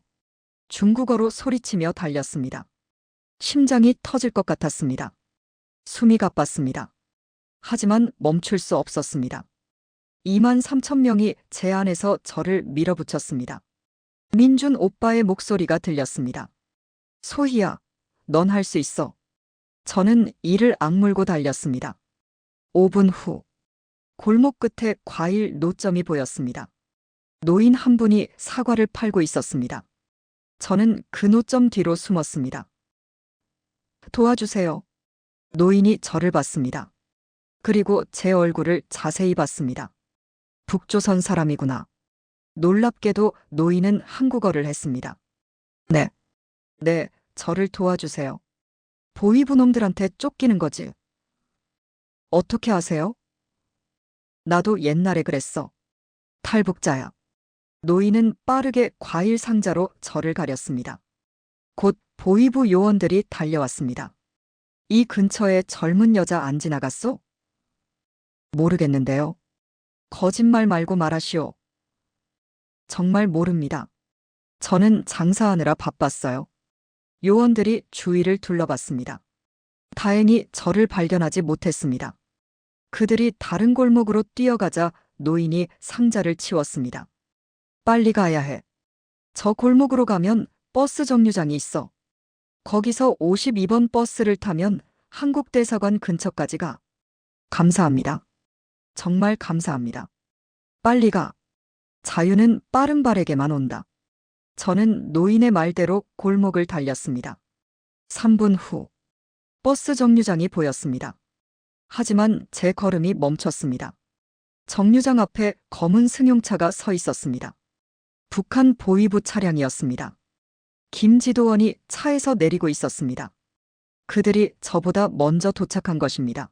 중국어로 소리치며 달렸습니다. 심장이 터질 것 같았습니다. 숨이 가빴습니다. 하지만 멈출 수 없었습니다. 2만 3천 명이 제 안에서 저를 밀어붙였습니다. 민준 오빠의 목소리가 들렸습니다. 소희야, 넌 할 수 있어. 저는 이를 악물고 달렸습니다. 5분 후, 골목 끝에 과일 노점이 보였습니다. 노인 한 분이 사과를 팔고 있었습니다. 저는 그 노점 뒤로 숨었습니다. 도와주세요. 노인이 저를 봤습니다. 그리고 제 얼굴을 자세히 봤습니다. 북조선 사람이구나. 놀랍게도 노인은 한국어를 했습니다. 네. 네, 저를 도와주세요. 보위부 놈들한테 쫓기는 거지. 어떻게 아세요? 나도 옛날에 그랬어. 탈북자야. 노인은 빠르게 과일 상자로 저를 가렸습니다. 곧 보위부 요원들이 달려왔습니다. 이 근처에 젊은 여자 안 지나갔소? 모르겠는데요. 거짓말 말고 말하시오. 정말 모릅니다. 저는 장사하느라 바빴어요. 요원들이 주위를 둘러봤습니다. 다행히 저를 발견하지 못했습니다. 그들이 다른 골목으로 뛰어가자 노인이 상자를 치웠습니다. 빨리 가야 해. 저 골목으로 가면 버스 정류장이 있어. 거기서 52번 버스를 타면 한국 대사관 근처까지 가. 감사합니다. 정말 감사합니다. 빨리 가. 자유는 빠른 발에게만 온다. 저는 노인의 말대로 골목을 달렸습니다. 3분 후, 버스 정류장이 보였습니다. 하지만 제 걸음이 멈췄습니다. 정류장 앞에 검은 승용차가 서 있었습니다. 북한 보위부 차량이었습니다. 김지도원이 차에서 내리고 있었습니다. 그들이 저보다 먼저 도착한 것입니다.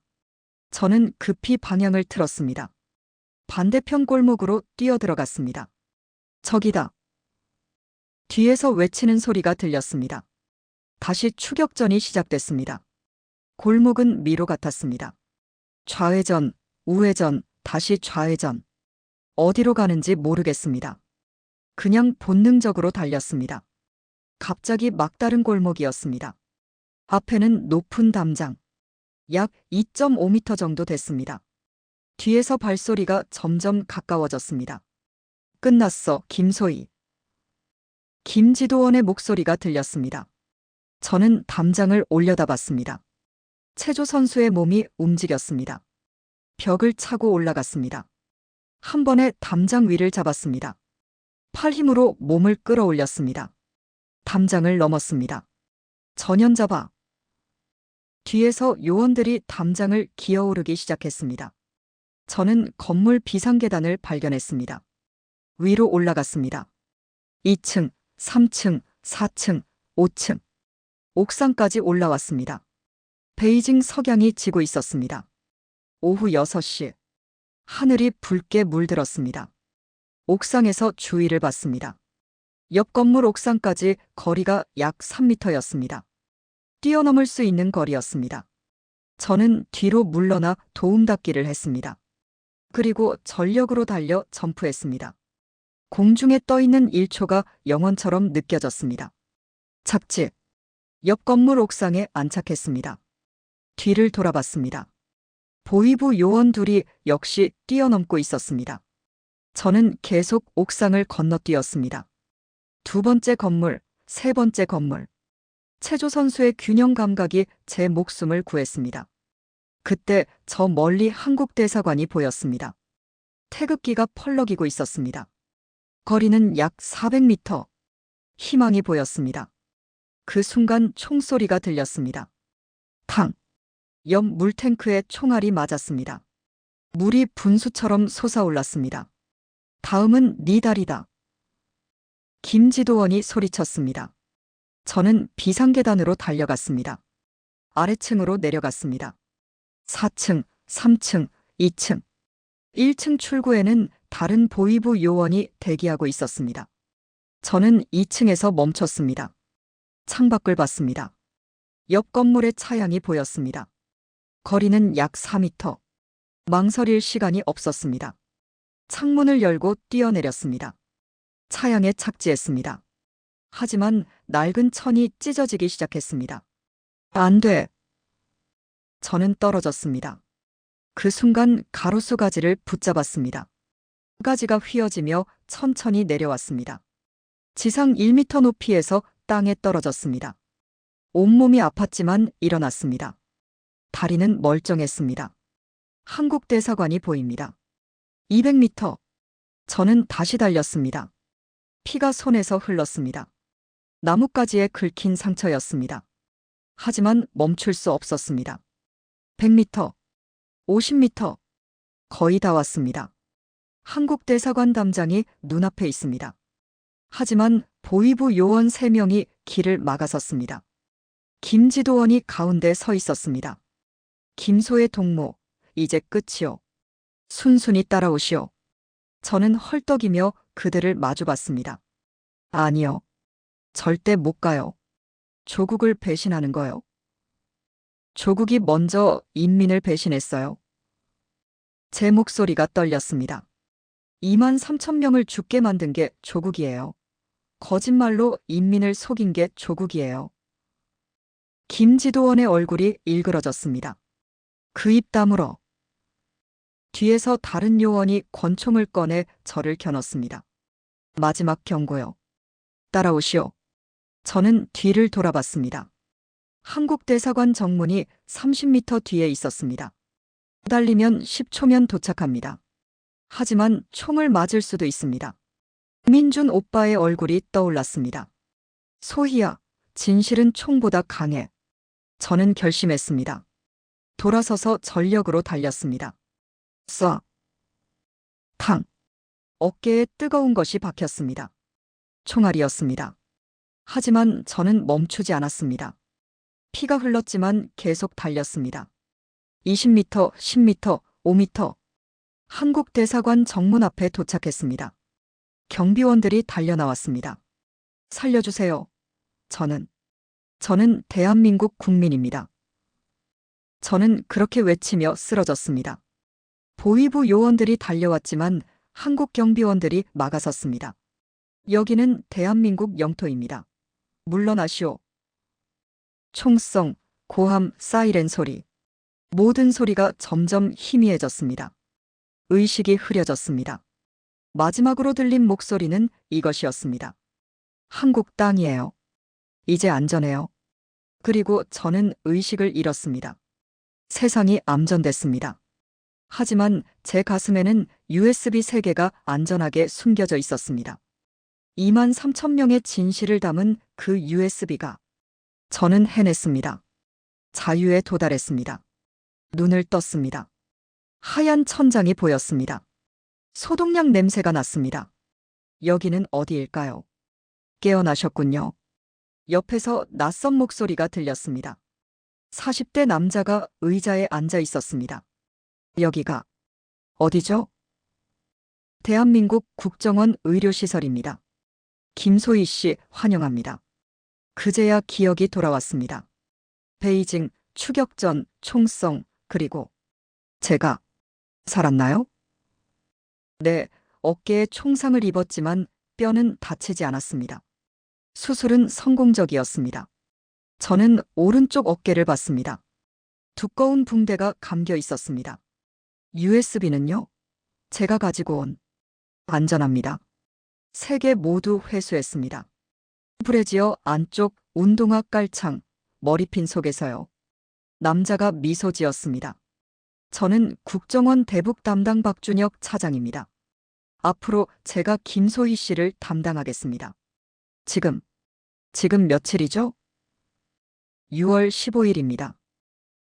저는 급히 방향을 틀었습니다. 반대편 골목으로 뛰어들어갔습니다. 저기다. 뒤에서 외치는 소리가 들렸습니다. 다시 추격전이 시작됐습니다. 골목은 미로 같았습니다. 좌회전, 우회전, 다시 좌회전. 어디로 가는지 모르겠습니다. 그냥 본능적으로 달렸습니다. 갑자기 막다른 골목이었습니다. 앞에는 높은 담장. 약 2.5m 정도 됐습니다. 뒤에서 발소리가 점점 가까워졌습니다. 끝났어, 김소희. 김지도원의 목소리가 들렸습니다. 저는 담장을 올려다봤습니다. 체조 선수의 몸이 움직였습니다. 벽을 차고 올라갔습니다. 한 번에 담장 위를 잡았습니다. 팔 힘으로 몸을 끌어올렸습니다. 담장을 넘었습니다. 전연잡아. 뒤에서 요원들이 담장을 기어오르기 시작했습니다. 저는 건물 비상계단을 발견했습니다. 위로 올라갔습니다. 2층, 3층, 4층, 5층. 옥상까지 올라왔습니다. 베이징 석양이 지고 있었습니다. 오후 6시. 하늘이 붉게 물들었습니다. 옥상에서 주위를 봤습니다. 옆 건물 옥상까지 거리가 약 3m였습니다. 뛰어넘을 수 있는 거리였습니다. 저는 뒤로 물러나 도움닫기를 했습니다. 그리고 전력으로 달려 점프했습니다. 공중에 떠있는 1초가 영원처럼 느껴졌습니다. 착지. 옆 건물 옥상에 안착했습니다. 뒤를 돌아봤습니다. 보위부 요원 둘이 역시 뛰어넘고 있었습니다. 저는 계속 옥상을 건너뛰었습니다. 두 번째 건물, 세 번째 건물. 체조 선수의 균형 감각이 제 목숨을 구했습니다. 그때 저 멀리 한국 대사관이 보였습니다. 태극기가 펄럭이고 있었습니다. 거리는 약 400m. 희망이 보였습니다. 그 순간 총소리가 들렸습니다. 탕! 옆 물탱크에 총알이 맞았습니다. 물이 분수처럼 솟아올랐습니다. 다음은 네 다리다. 김지도원이 소리쳤습니다. 저는 비상계단으로 달려갔습니다. 아래층으로 내려갔습니다. 4층, 3층, 2층. 1층 출구에는 다른 보위부 요원이 대기하고 있었습니다. 저는 2층에서 멈췄습니다. 창밖을 봤습니다. 옆 건물의 차량이 보였습니다. 거리는 약 4m. 망설일 시간이 없었습니다. 창문을 열고 뛰어내렸습니다. 차량에 착지했습니다. 하지만 낡은 천이 찢어지기 시작했습니다. 안 돼. 저는 떨어졌습니다. 그 순간 가로수 가지를 붙잡았습니다. 가지가 휘어지며 천천히 내려왔습니다. 지상 1m 높이에서 땅에 떨어졌습니다. 온몸이 아팠지만 일어났습니다. 다리는 멀쩡했습니다. 한국 대사관이 보입니다. 200m. 저는 다시 달렸습니다. 피가 손에서 흘렀습니다. 나뭇가지에 긁힌 상처였습니다. 하지만 멈출 수 없었습니다. 100m, 50m. 거의 다 왔습니다. 한국 대사관 담장이 눈앞에 있습니다. 하지만 보위부 요원 3명이 길을 막아섰습니다. 김지도원이 가운데 서 있었습니다. 김소의 동무, 이제 끝이요. 순순히 따라오시오. 저는 헐떡이며 그들을 마주봤습니다. 아니요. 절대 못 가요. 조국을 배신하는 거요. 조국이 먼저 인민을 배신했어요. 제 목소리가 떨렸습니다. 2만 3천 명을 죽게 만든 게 조국이에요. 거짓말로 인민을 속인 게 조국이에요. 김지도원의 얼굴이 일그러졌습니다. 그 입 다물어. 뒤에서 다른 요원이 권총을 꺼내 저를 겨눴습니다. 마지막 경고요. 따라오시오. 저는 뒤를 돌아봤습니다. 한국 대사관 정문이 30m 뒤에 있었습니다. 달리면 10초면 도착합니다. 하지만 총을 맞을 수도 있습니다. 민준 오빠의 얼굴이 떠올랐습니다. 소희야, 진실은 총보다 강해. 저는 결심했습니다. 돌아서서 전력으로 달렸습니다. 쏴. 탕. 어깨에 뜨거운 것이 박혔습니다. 총알이었습니다. 하지만 저는 멈추지 않았습니다. 피가 흘렀지만 계속 달렸습니다. 20m, 10m, 5m. 한국대사관 정문 앞에 도착했습니다. 경비원들이 달려나왔습니다. 살려주세요. 저는 대한민국 국민입니다. 저는 그렇게 외치며 쓰러졌습니다. 보위부 요원들이 달려왔지만 한국 경비원들이 막아섰습니다. 여기는 대한민국 영토입니다. 물러나시오. 총성, 고함, 사이렌 소리. 모든 소리가 점점 희미해졌습니다. 의식이 흐려졌습니다. 마지막으로 들린 목소리는 이것이었습니다. 한국 땅이에요. 이제 안전해요. 그리고 저는 의식을 잃었습니다. 세상이 암전됐습니다. 하지만 제 가슴에는 USB 3개가 안전하게 숨겨져 있었습니다. 2만 3천 명의 진실을 담은 그 USB가. 저는 해냈습니다. 자유에 도달했습니다. 눈을 떴습니다. 하얀 천장이 보였습니다. 소독약 냄새가 났습니다. 여기는 어디일까요? 깨어나셨군요. 옆에서 낯선 목소리가 들렸습니다. 40대 남자가 의자에 앉아 있었습니다. 여기가 어디죠? 대한민국 국정원 의료시설입니다. 김소희 씨 환영합니다. 그제야 기억이 돌아왔습니다. 베이징, 추격전, 총성, 그리고 제가 살았나요? 네, 어깨에 총상을 입었지만 뼈는 다치지 않았습니다. 수술은 성공적이었습니다. 저는 오른쪽 어깨를 봤습니다. 두꺼운 붕대가 감겨 있었습니다. USB는요? 제가 가지고 온. 안전합니다. 3개 모두 회수했습니다. 브래지어 안쪽 운동화 깔창, 머리핀 속에서요. 남자가 미소 지었습니다. 저는 국정원 대북 담당 박준혁 차장입니다. 앞으로 제가 김소희 씨를 담당하겠습니다. 지금 며칠이죠? 6월 15일입니다.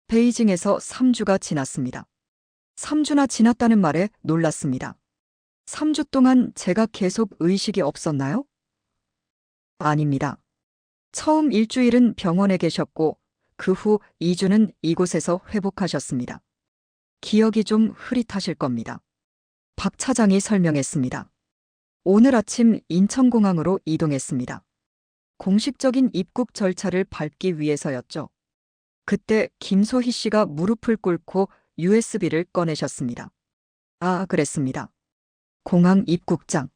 베이징에서 3주가 지났습니다. 3주나 지났다는 말에 놀랐습니다. 3주 동안 제가 계속 의식이 없었나요? 아닙니다. 처음 일주일은 병원에 계셨고 그 후 2주는 이곳에서 회복하셨습니다. 기억이 좀 흐릿하실 겁니다. 박 차장이 설명했습니다. 오늘 아침 인천공항으로 이동했습니다. 공식적인 입국 절차를 밟기 위해서였죠. 그때 김소희 씨가 무릎을 꿇고 USB를 꺼내셨습니다. 아, 그랬습니다. 공항 입국장.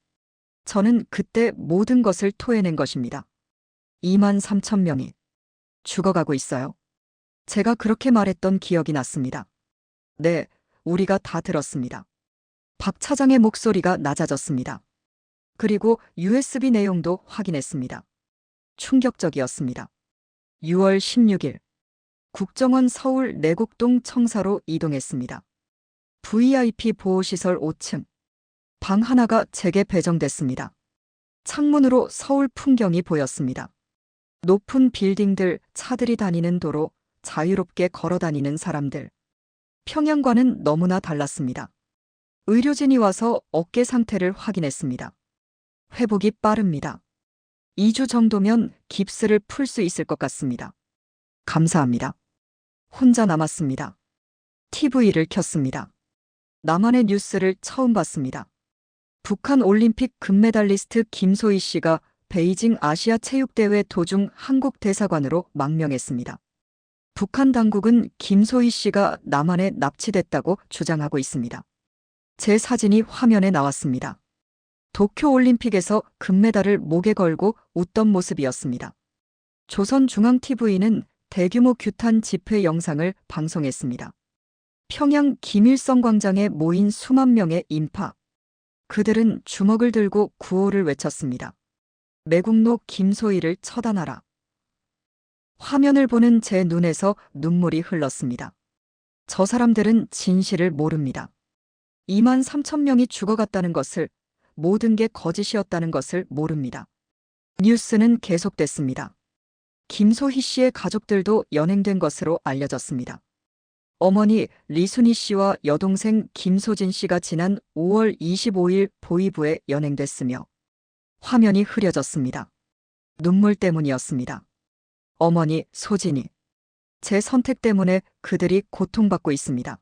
저는 그때 모든 것을 토해낸 것입니다. 2만 3천 명이 죽어가고 있어요. 제가 그렇게 말했던 기억이 났습니다. 네, 우리가 다 들었습니다. 박 차장의 목소리가 낮아졌습니다. 그리고 USB 내용도 확인했습니다. 충격적이었습니다. 6월 16일. 국정원 서울 내곡동 청사로 이동했습니다. VIP 보호시설 5층. 방 하나가 제게 배정됐습니다. 창문으로 서울 풍경이 보였습니다. 높은 빌딩들, 차들이 다니는 도로, 자유롭게 걸어 다니는 사람들. 평양과는 너무나 달랐습니다. 의료진이 와서 어깨 상태를 확인했습니다. 회복이 빠릅니다. 2주 정도면 깁스를 풀 수 있을 것 같습니다. 감사합니다. 혼자 남았습니다. TV를 켰습니다. 나만의 뉴스를 처음 봤습니다. 북한 올림픽 금메달리스트 김소희 씨가 베이징 아시아 체육대회 도중 한국 대사관으로 망명했습니다. 북한 당국은 김소희 씨가 남한에 납치됐다고 주장하고 있습니다. 제 사진이 화면에 나왔습니다. 도쿄올림픽에서 금메달을 목에 걸고 웃던 모습이었습니다. 조선중앙TV는 대규모 규탄 집회 영상을 방송했습니다. 평양 김일성 광장에 모인 수만 명의 인파. 그들은 주먹을 들고 구호를 외쳤습니다. 매국노 김소희를 처단하라. 화면을 보는 제 눈에서 눈물이 흘렀습니다. 저 사람들은 진실을 모릅니다. 2만 3천 명이 죽어갔다는 것을, 모든 게 거짓이었다는 것을 모릅니다. 뉴스는 계속됐습니다. 김소희 씨의 가족들도 연행된 것으로 알려졌습니다. 어머니 리순희 씨와 여동생 김소진 씨가 지난 5월 25일 보위부에 연행됐으며 화면이 흐려졌습니다. 눈물 때문이었습니다. 어머니 소진이. 제 선택 때문에 그들이 고통받고 있습니다.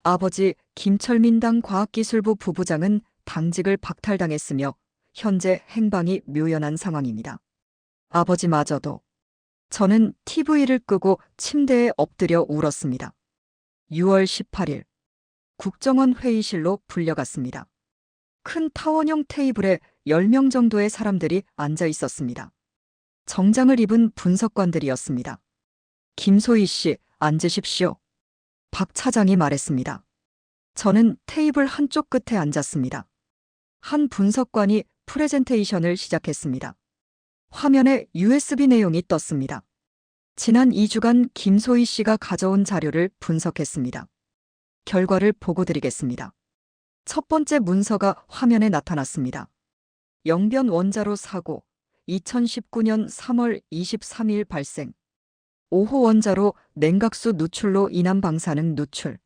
아버지 김철민 당 과학기술부 부부장은 당직을 박탈당했으며 현재 행방이 묘연한 상황입니다. 아버지마저도. 저는 TV를 끄고 침대에 엎드려 울었습니다. 6월 18일 국정원 회의실로 불려갔습니다. 큰 타원형 테이블에 10명 정도의 사람들이 앉아 있었습니다. 정장을 입은 분석관들이었습니다. 김소희 씨, 앉으십시오. 박 차장이 말했습니다. 저는 테이블 한쪽 끝에 앉았습니다. 한 분석관이 프레젠테이션을 시작했습니다. 화면에 USB 내용이 떴습니다. 지난 2주간 김소희 씨가 가져온 자료를 분석했습니다. 결과를 보고 드리겠습니다. 첫 번째 문서가 화면에 나타났습니다. 영변 원자로 사고, 2019년 3월 23일 발생. 5호 원자로 냉각수 누출로 인한 방사능 누출.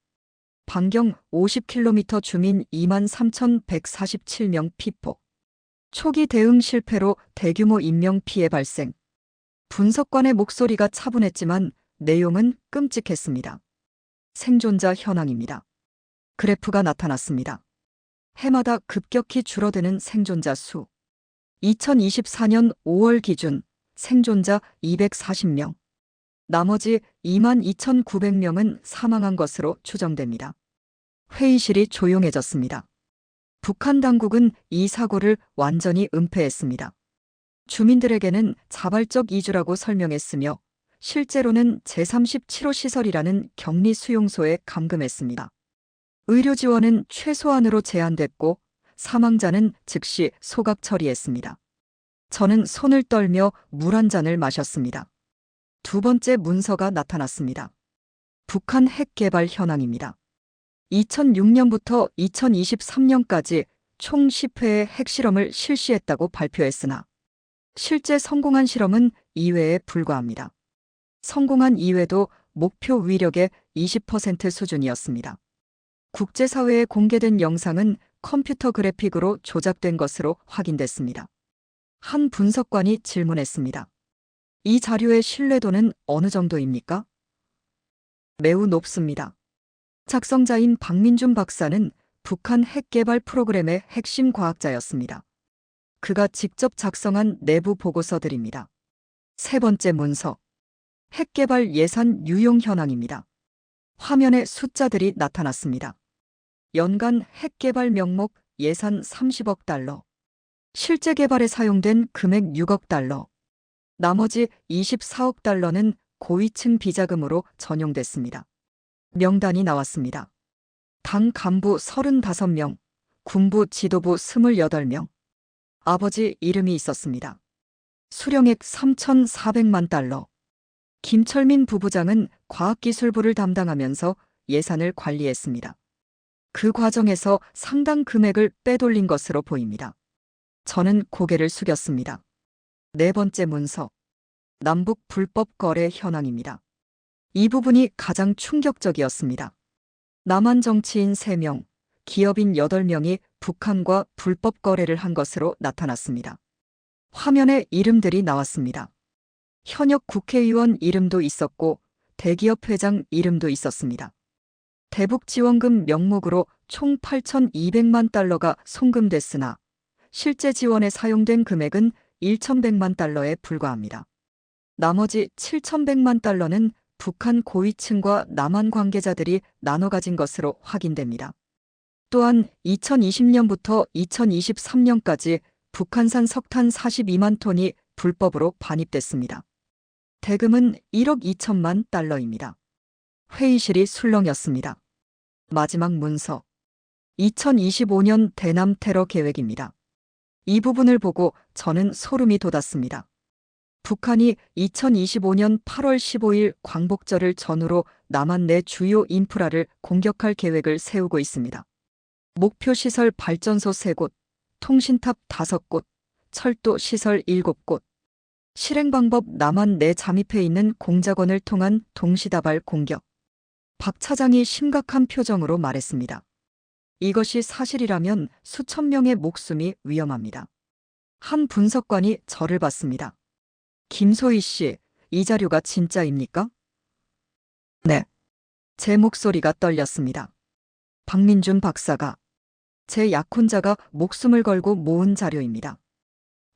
반경 50km 주민 23,147명 피폭. 초기 대응 실패로 대규모 인명 피해 발생. 분석관의 목소리가 차분했지만 내용은 끔찍했습니다. 생존자 현황입니다. 그래프가 나타났습니다. 해마다 급격히 줄어드는 생존자 수. 2024년 5월 기준 생존자 240명. 나머지 22,900명은 사망한 것으로 추정됩니다. 회의실이 조용해졌습니다. 북한 당국은 이 사고를 완전히 은폐했습니다. 주민들에게는 자발적 이주라고 설명했으며 실제로는 제37호 시설이라는 격리 수용소에 감금했습니다. 의료 지원은 최소한으로 제한됐고 사망자는 즉시 소각 처리했습니다. 저는 손을 떨며 물 한 잔을 마셨습니다. 두 번째 문서가 나타났습니다. 북한 핵 개발 현황입니다. 2006년부터 2023년까지 총 10회의 핵실험을 실시했다고 발표했으나 실제 성공한 실험은 2회에 불과합니다. 성공한 2회도 목표 위력의 20% 수준이었습니다. 국제사회에 공개된 영상은 컴퓨터 그래픽으로 조작된 것으로 확인됐습니다. 한 분석관이 질문했습니다. 이 자료의 신뢰도는 어느 정도입니까? 매우 높습니다. 작성자인 박민준 박사는 북한 핵 개발 프로그램의 핵심 과학자였습니다. 그가 직접 작성한 내부 보고서들입니다. 세 번째 문서. 핵 개발 예산 유용 현황입니다. 화면에 숫자들이 나타났습니다. 연간 핵 개발 명목 예산 30억 달러. 실제 개발에 사용된 금액 6억 달러. 나머지 24억 달러는 고위층 비자금으로 전용됐습니다. 명단이 나왔습니다. 당 간부 35명, 군부 지도부 28명. 아버지 이름이 있었습니다. 수령액 3,400만 달러. 김철민 부부장은 과학기술부를 담당하면서 예산을 관리했습니다. 그 과정에서 상당 금액을 빼돌린 것으로 보입니다. 저는 고개를 숙였습니다. 네 번째 문서. 남북 불법 거래 현황입니다. 이 부분이 가장 충격적이었습니다. 남한 정치인 3명, 기업인 8명이 북한과 불법 거래를 한 것으로 나타났습니다. 화면에 이름들이 나왔습니다. 현역 국회의원 이름도 있었고 대기업 회장 이름도 있었습니다. 대북 지원금 명목으로 총 8,200만 달러가 송금됐으나 실제 지원에 사용된 금액은 1,100만 달러에 불과합니다. 나머지 7,100만 달러는 북한 고위층과 남한 관계자들이 나눠 가진 것으로 확인됩니다. 또한 2020년부터 2023년까지 북한산 석탄 42만 톤이 불법으로 반입됐습니다. 대금은 1억 2천만 달러입니다. 회의실이 술렁였습니다. 마지막 문서. 2025년 대남 테러 계획입니다. 이 부분을 보고 저는 소름이 돋았습니다. 북한이 2025년 8월 15일 광복절을 전후로 남한 내 주요 인프라를 공격할 계획을 세우고 있습니다. 목표 시설 발전소 3곳, 통신탑 5곳, 철도 시설 7곳. 실행 방법 남한 내 잠입해 있는 공작원을 통한 동시다발 공격. 박 차장이 심각한 표정으로 말했습니다. 이것이 사실이라면 수천 명의 목숨이 위험합니다. 한 분석관이 저를 봤습니다. 김소희 씨, 이 자료가 진짜입니까? 네. 제 목소리가 떨렸습니다. 박민준 박사가, 제 약혼자가 목숨을 걸고 모은 자료입니다.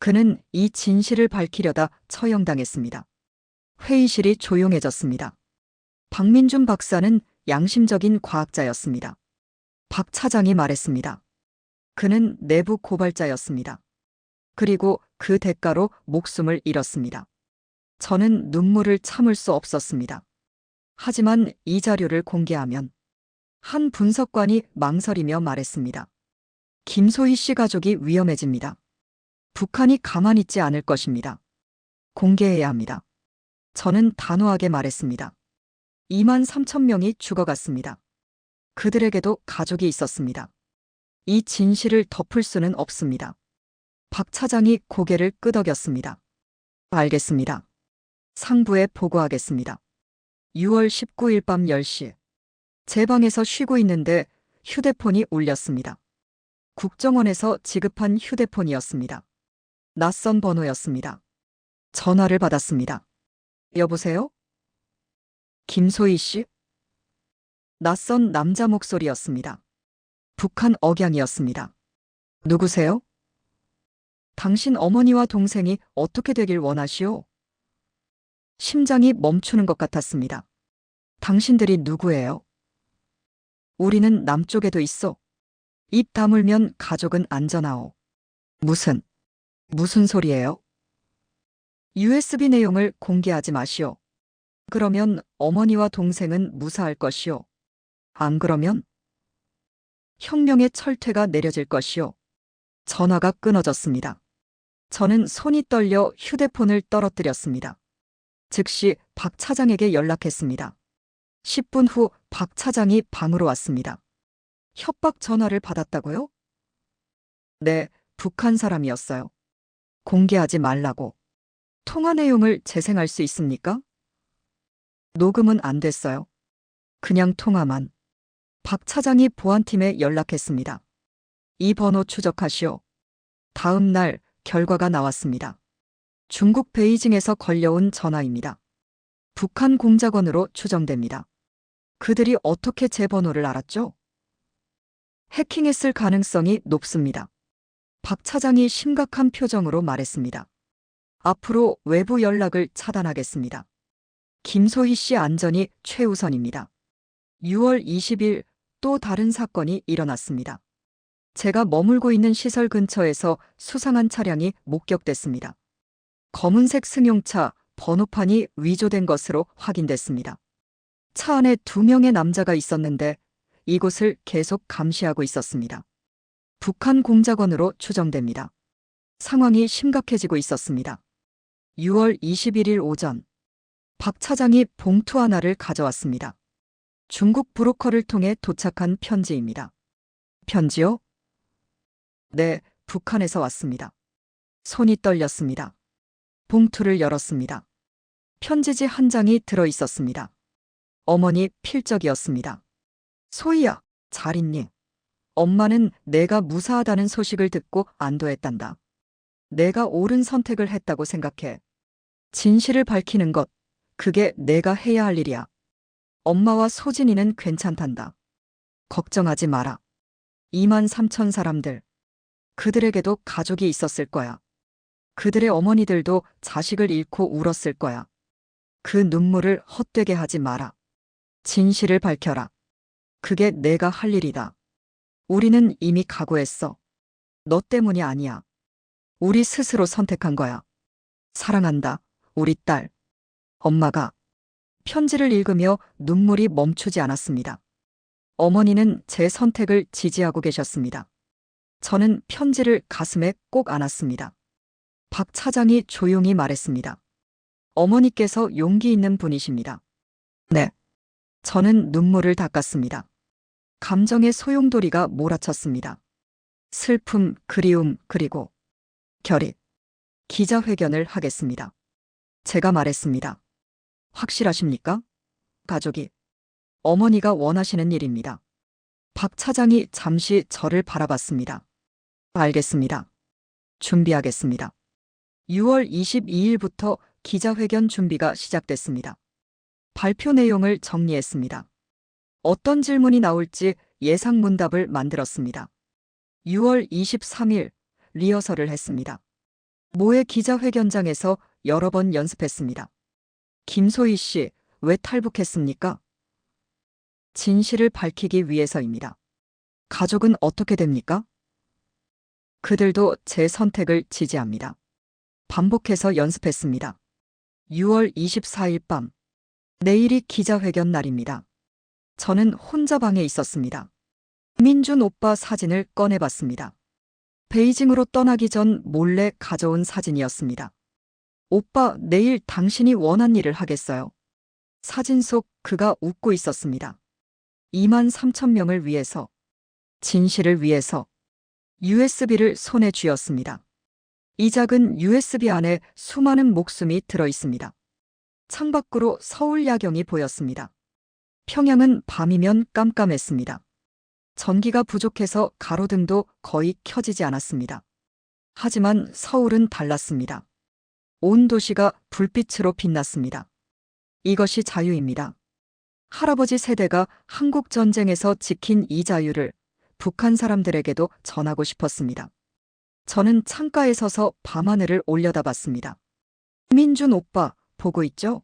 그는 이 진실을 밝히려다 처형당했습니다. 회의실이 조용해졌습니다. 박민준 박사는 양심적인 과학자였습니다. 박 차장이 말했습니다. 그는 내부 고발자였습니다. 그리고 그 대가로 목숨을 잃었습니다. 저는 눈물을 참을 수 없었습니다. 하지만 이 자료를 공개하면 한 분석관이 망설이며 말했습니다. 김소희 씨 가족이 위험해집니다. 북한이 가만히 있지 않을 것입니다. 공개해야 합니다. 저는 단호하게 말했습니다. 2만 3천 명이 죽어갔습니다. 그들에게도 가족이 있었습니다. 이 진실을 덮을 수는 없습니다. 박 차장이 고개를 끄덕였습니다. 알겠습니다. 상부에 보고하겠습니다. 6월 19일 밤 10시. 제 방에서 쉬고 있는데 휴대폰이 울렸습니다. 국정원에서 지급한 휴대폰이었습니다. 낯선 번호였습니다. 전화를 받았습니다. 여보세요? 김소희 씨? 낯선 남자 목소리였습니다. 북한 억양이었습니다. 누구세요? 당신 어머니와 동생이 어떻게 되길 원하시오? 심장이 멈추는 것 같았습니다. 당신들이 누구예요? 우리는 남쪽에도 있어. 입 다물면 가족은 안전하오. 무슨 소리예요? USB 내용을 공개하지 마시오. 그러면 어머니와 동생은 무사할 것이오. 안 그러면 혁명의 철퇴가 내려질 것이오. 전화가 끊어졌습니다. 저는 손이 떨려 휴대폰을 떨어뜨렸습니다. 즉시 박 차장에게 연락했습니다. 10분 후 박 차장이 방으로 왔습니다. 협박 전화를 받았다고요? 네, 북한 사람이었어요. 공개하지 말라고. 통화 내용을 재생할 수 있습니까? 녹음은 안 됐어요. 그냥 통화만. 박 차장이 보안팀에 연락했습니다. 이 번호 추적하시오. 다음 날 결과가 나왔습니다. 중국 베이징에서 걸려온 전화입니다. 북한 공작원으로 추정됩니다. 그들이 어떻게 제 번호를 알았죠? 해킹했을 가능성이 높습니다. 박 차장이 심각한 표정으로 말했습니다. 앞으로 외부 연락을 차단하겠습니다. 김소희 씨 안전이 최우선입니다. 6월 20일 또 다른 사건이 일어났습니다. 제가 머물고 있는 시설 근처에서 수상한 차량이 목격됐습니다. 검은색 승용차 번호판이 위조된 것으로 확인됐습니다. 차 안에 2명의 남자가 있었는데 이곳을 계속 감시하고 있었습니다. 북한 공작원으로 추정됩니다. 상황이 심각해지고 있었습니다. 6월 21일 오전, 박 차장이 봉투 하나를 가져왔습니다. 중국 브로커를 통해 도착한 편지입니다. 편지요? 네, 북한에서 왔습니다. 손이 떨렸습니다. 봉투를 열었습니다. 편지지 한 장이 들어 있었습니다. 어머니 필적이었습니다. 소희야, 잘 있니? 엄마는 내가 무사하다는 소식을 듣고 안도했단다. 내가 옳은 선택을 했다고 생각해. 진실을 밝히는 것, 그게 내가 해야 할 일이야. 엄마와 소진이는 괜찮단다. 걱정하지 마라. 2만 3천 사람들. 그들에게도 가족이 있었을 거야. 그들의 어머니들도 자식을 잃고 울었을 거야. 그 눈물을 헛되게 하지 마라. 진실을 밝혀라. 그게 내가 할 일이다. 우리는 이미 각오했어. 너 때문이 아니야. 우리 스스로 선택한 거야. 사랑한다, 우리 딸. 엄마가 편지를 읽으며 눈물이 멈추지 않았습니다. 어머니는 제 선택을 지지하고 계셨습니다. 저는 편지를 가슴에 꼭 안았습니다. 박 차장이 조용히 말했습니다. 어머니께서 용기 있는 분이십니다. 네. 저는 눈물을 닦았습니다. 감정의 소용돌이가 몰아쳤습니다. 슬픔, 그리움, 그리고 결의. 기자회견을 하겠습니다. 제가 말했습니다. 확실하십니까? 가족이. 어머니가 원하시는 일입니다. 박 차장이 잠시 저를 바라봤습니다. 알겠습니다. 준비하겠습니다. 6월 22일부터 기자회견 준비가 시작됐습니다. 발표 내용을 정리했습니다. 어떤 질문이 나올지 예상 문답을 만들었습니다. 6월 23일 리허설을 했습니다. 모의 기자회견장에서 여러 번 연습했습니다. 김소희 씨, 왜 탈북했습니까? 진실을 밝히기 위해서입니다. 가족은 어떻게 됩니까? 그들도 제 선택을 지지합니다. 반복해서 연습했습니다. 6월 24일 밤. 내일이 기자회견 날입니다. 저는 혼자 방에 있었습니다. 민준 오빠 사진을 꺼내봤습니다. 베이징으로 떠나기 전 몰래 가져온 사진이었습니다. 오빠, 내일 당신이 원한 일을 하겠어요. 사진 속 그가 웃고 있었습니다. 2만 3천 명을 위해서, 진실을 위해서 USB를 손에 쥐었습니다. 이 작은 USB 안에 수많은 목숨이 들어 있습니다. 창밖으로 서울 야경이 보였습니다. 평양은 밤이면 깜깜했습니다. 전기가 부족해서 가로등도 거의 켜지지 않았습니다. 하지만 서울은 달랐습니다. 온 도시가 불빛으로 빛났습니다. 이것이 자유입니다. 할아버지 세대가 한국 전쟁에서 지킨 이 자유를 북한 사람들에게도 전하고 싶었습니다. 저는 창가에 서서 밤하늘을 올려다봤습니다. 민준 오빠, 보고 있죠?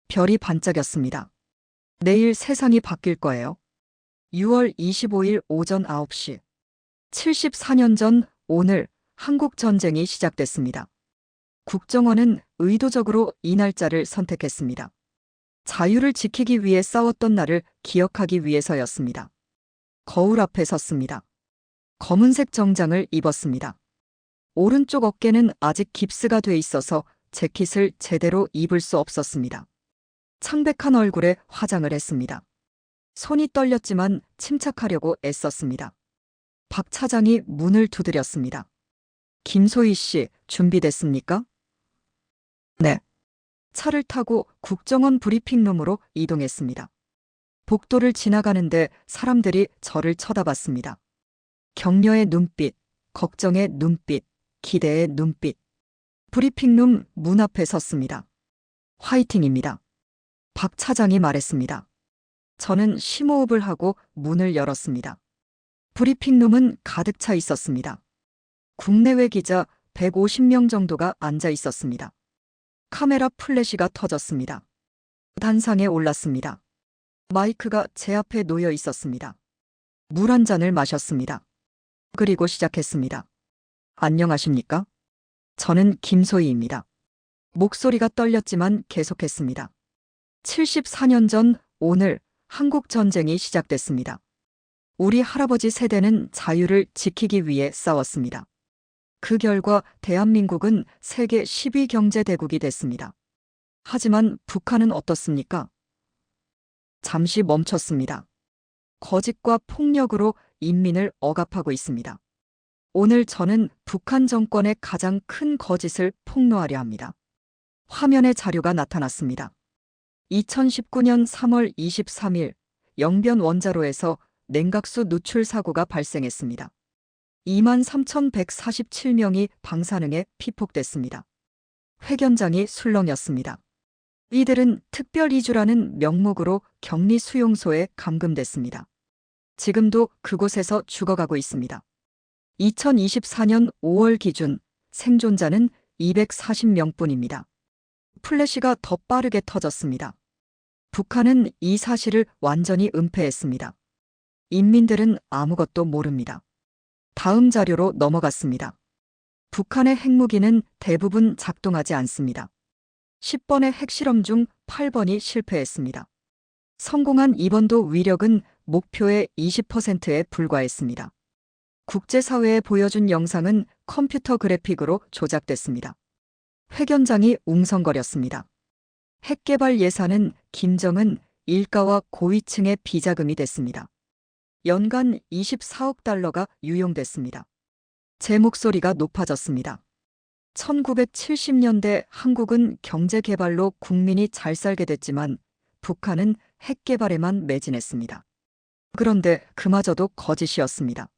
별이 반짝였습니다. 내일 세상이 바뀔 거예요. 6월 25일 오전 9시. 74년 전 오늘 한국 전쟁이 시작됐습니다. 국정원은 의도적으로 이 날짜를 선택했습니다. 자유를 지키기 위해 싸웠던 날을 기억하기 위해서였습니다. 거울 앞에 섰습니다. 검은색 정장을 입었습니다. 오른쪽 어깨는 아직 깁스가 돼 있어서 재킷을 제대로 입을 수 없었습니다. 창백한 얼굴에 화장을 했습니다. 손이 떨렸지만 침착하려고 애썼습니다. 박 차장이 문을 두드렸습니다. 김소희 씨, 준비됐습니까? 네. 차를 타고 국정원 브리핑룸으로 이동했습니다. 복도를 지나가는데 사람들이 저를 쳐다봤습니다. 격려의 눈빛, 걱정의 눈빛, 기대의 눈빛. 브리핑룸 문 앞에 섰습니다. 화이팅입니다. 박 차장이 말했습니다. 저는 심호흡을 하고 문을 열었습니다. 브리핑룸은 가득 차 있었습니다. 국내외 기자 150명 정도가 앉아 있었습니다. 카메라 플래시가 터졌습니다. 단상에 올랐습니다. 마이크가 제 앞에 놓여 있었습니다. 물 한 잔을 마셨습니다. 그리고 시작했습니다. 안녕하십니까? 저는 김소희입니다. 목소리가 떨렸지만 계속했습니다. 74년 전 오늘 한국 전쟁이 시작됐습니다. 우리 할아버지 세대는 자유를 지키기 위해 싸웠습니다. 그 결과 대한민국은 세계 10위 경제대국이 됐습니다. 하지만 북한은 어떻습니까? 잠시 멈췄습니다. 거짓과 폭력으로 인민을 억압하고 있습니다. 오늘 저는 북한 정권의 가장 큰 거짓을 폭로하려 합니다. 화면에 자료가 나타났습니다. 2019년 3월 23일 영변 원자로에서 냉각수 누출 사고가 발생했습니다. 23,147명이 방사능에 피폭됐습니다. 회견장이 술렁였습니다. 이들은 특별 이주라는 명목으로 격리 수용소에 감금됐습니다. 지금도 그곳에서 죽어가고 있습니다. 2024년 5월 기준 생존자는 240명뿐입니다. 플래시가 더 빠르게 터졌습니다. 북한은 이 사실을 완전히 은폐했습니다. 인민들은 아무것도 모릅니다. 다음 자료로 넘어갔습니다. 북한의 핵무기는 대부분 작동하지 않습니다. 10번의 핵실험 중 8번이 실패했습니다. 성공한 2번도 위력은 목표의 20%에 불과했습니다. 국제사회에 보여준 영상은 컴퓨터 그래픽으로 조작됐습니다. 회견장이 웅성거렸습니다. 핵개발 예산은 김정은 일가와 고위층의 비자금이 됐습니다. 연간 24억 달러가 유용됐습니다. 제 목소리가 높아졌습니다. 1970년대 한국은 경제개발로 국민이 잘 살게 됐지만 북한은 핵개발에만 매진했습니다. 그런데 그마저도 거짓이었습니다.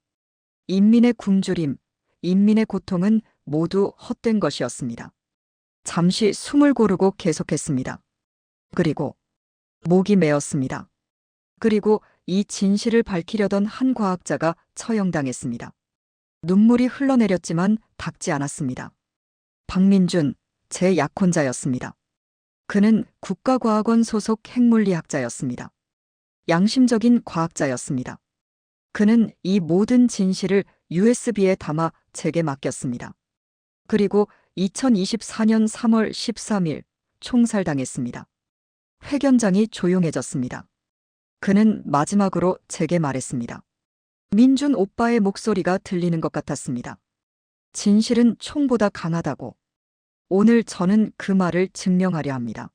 인민의 굶주림, 인민의 고통은 모두 헛된 것이었습니다. 잠시 숨을 고르고 계속했습니다. 그리고 목이 메었습니다. 그리고 이 진실을 밝히려던 한 과학자가 처형당했습니다. 눈물이 흘러내렸지만 닿지 않았습니다. 박민준, 제 약혼자였습니다. 그는 국가과학원 소속 핵물리학자였습니다. 양심적인 과학자였습니다. 그는 이 모든 진실을 USB에 담아 제게 맡겼습니다. 그리고 2024년 3월 13일 총살당했습니다. 회견장이 조용해졌습니다. 그는 마지막으로 제게 말했습니다. 민준 오빠의 목소리가 들리는 것 같았습니다. 진실은 총보다 강하다고. 오늘 저는 그 말을 증명하려 합니다.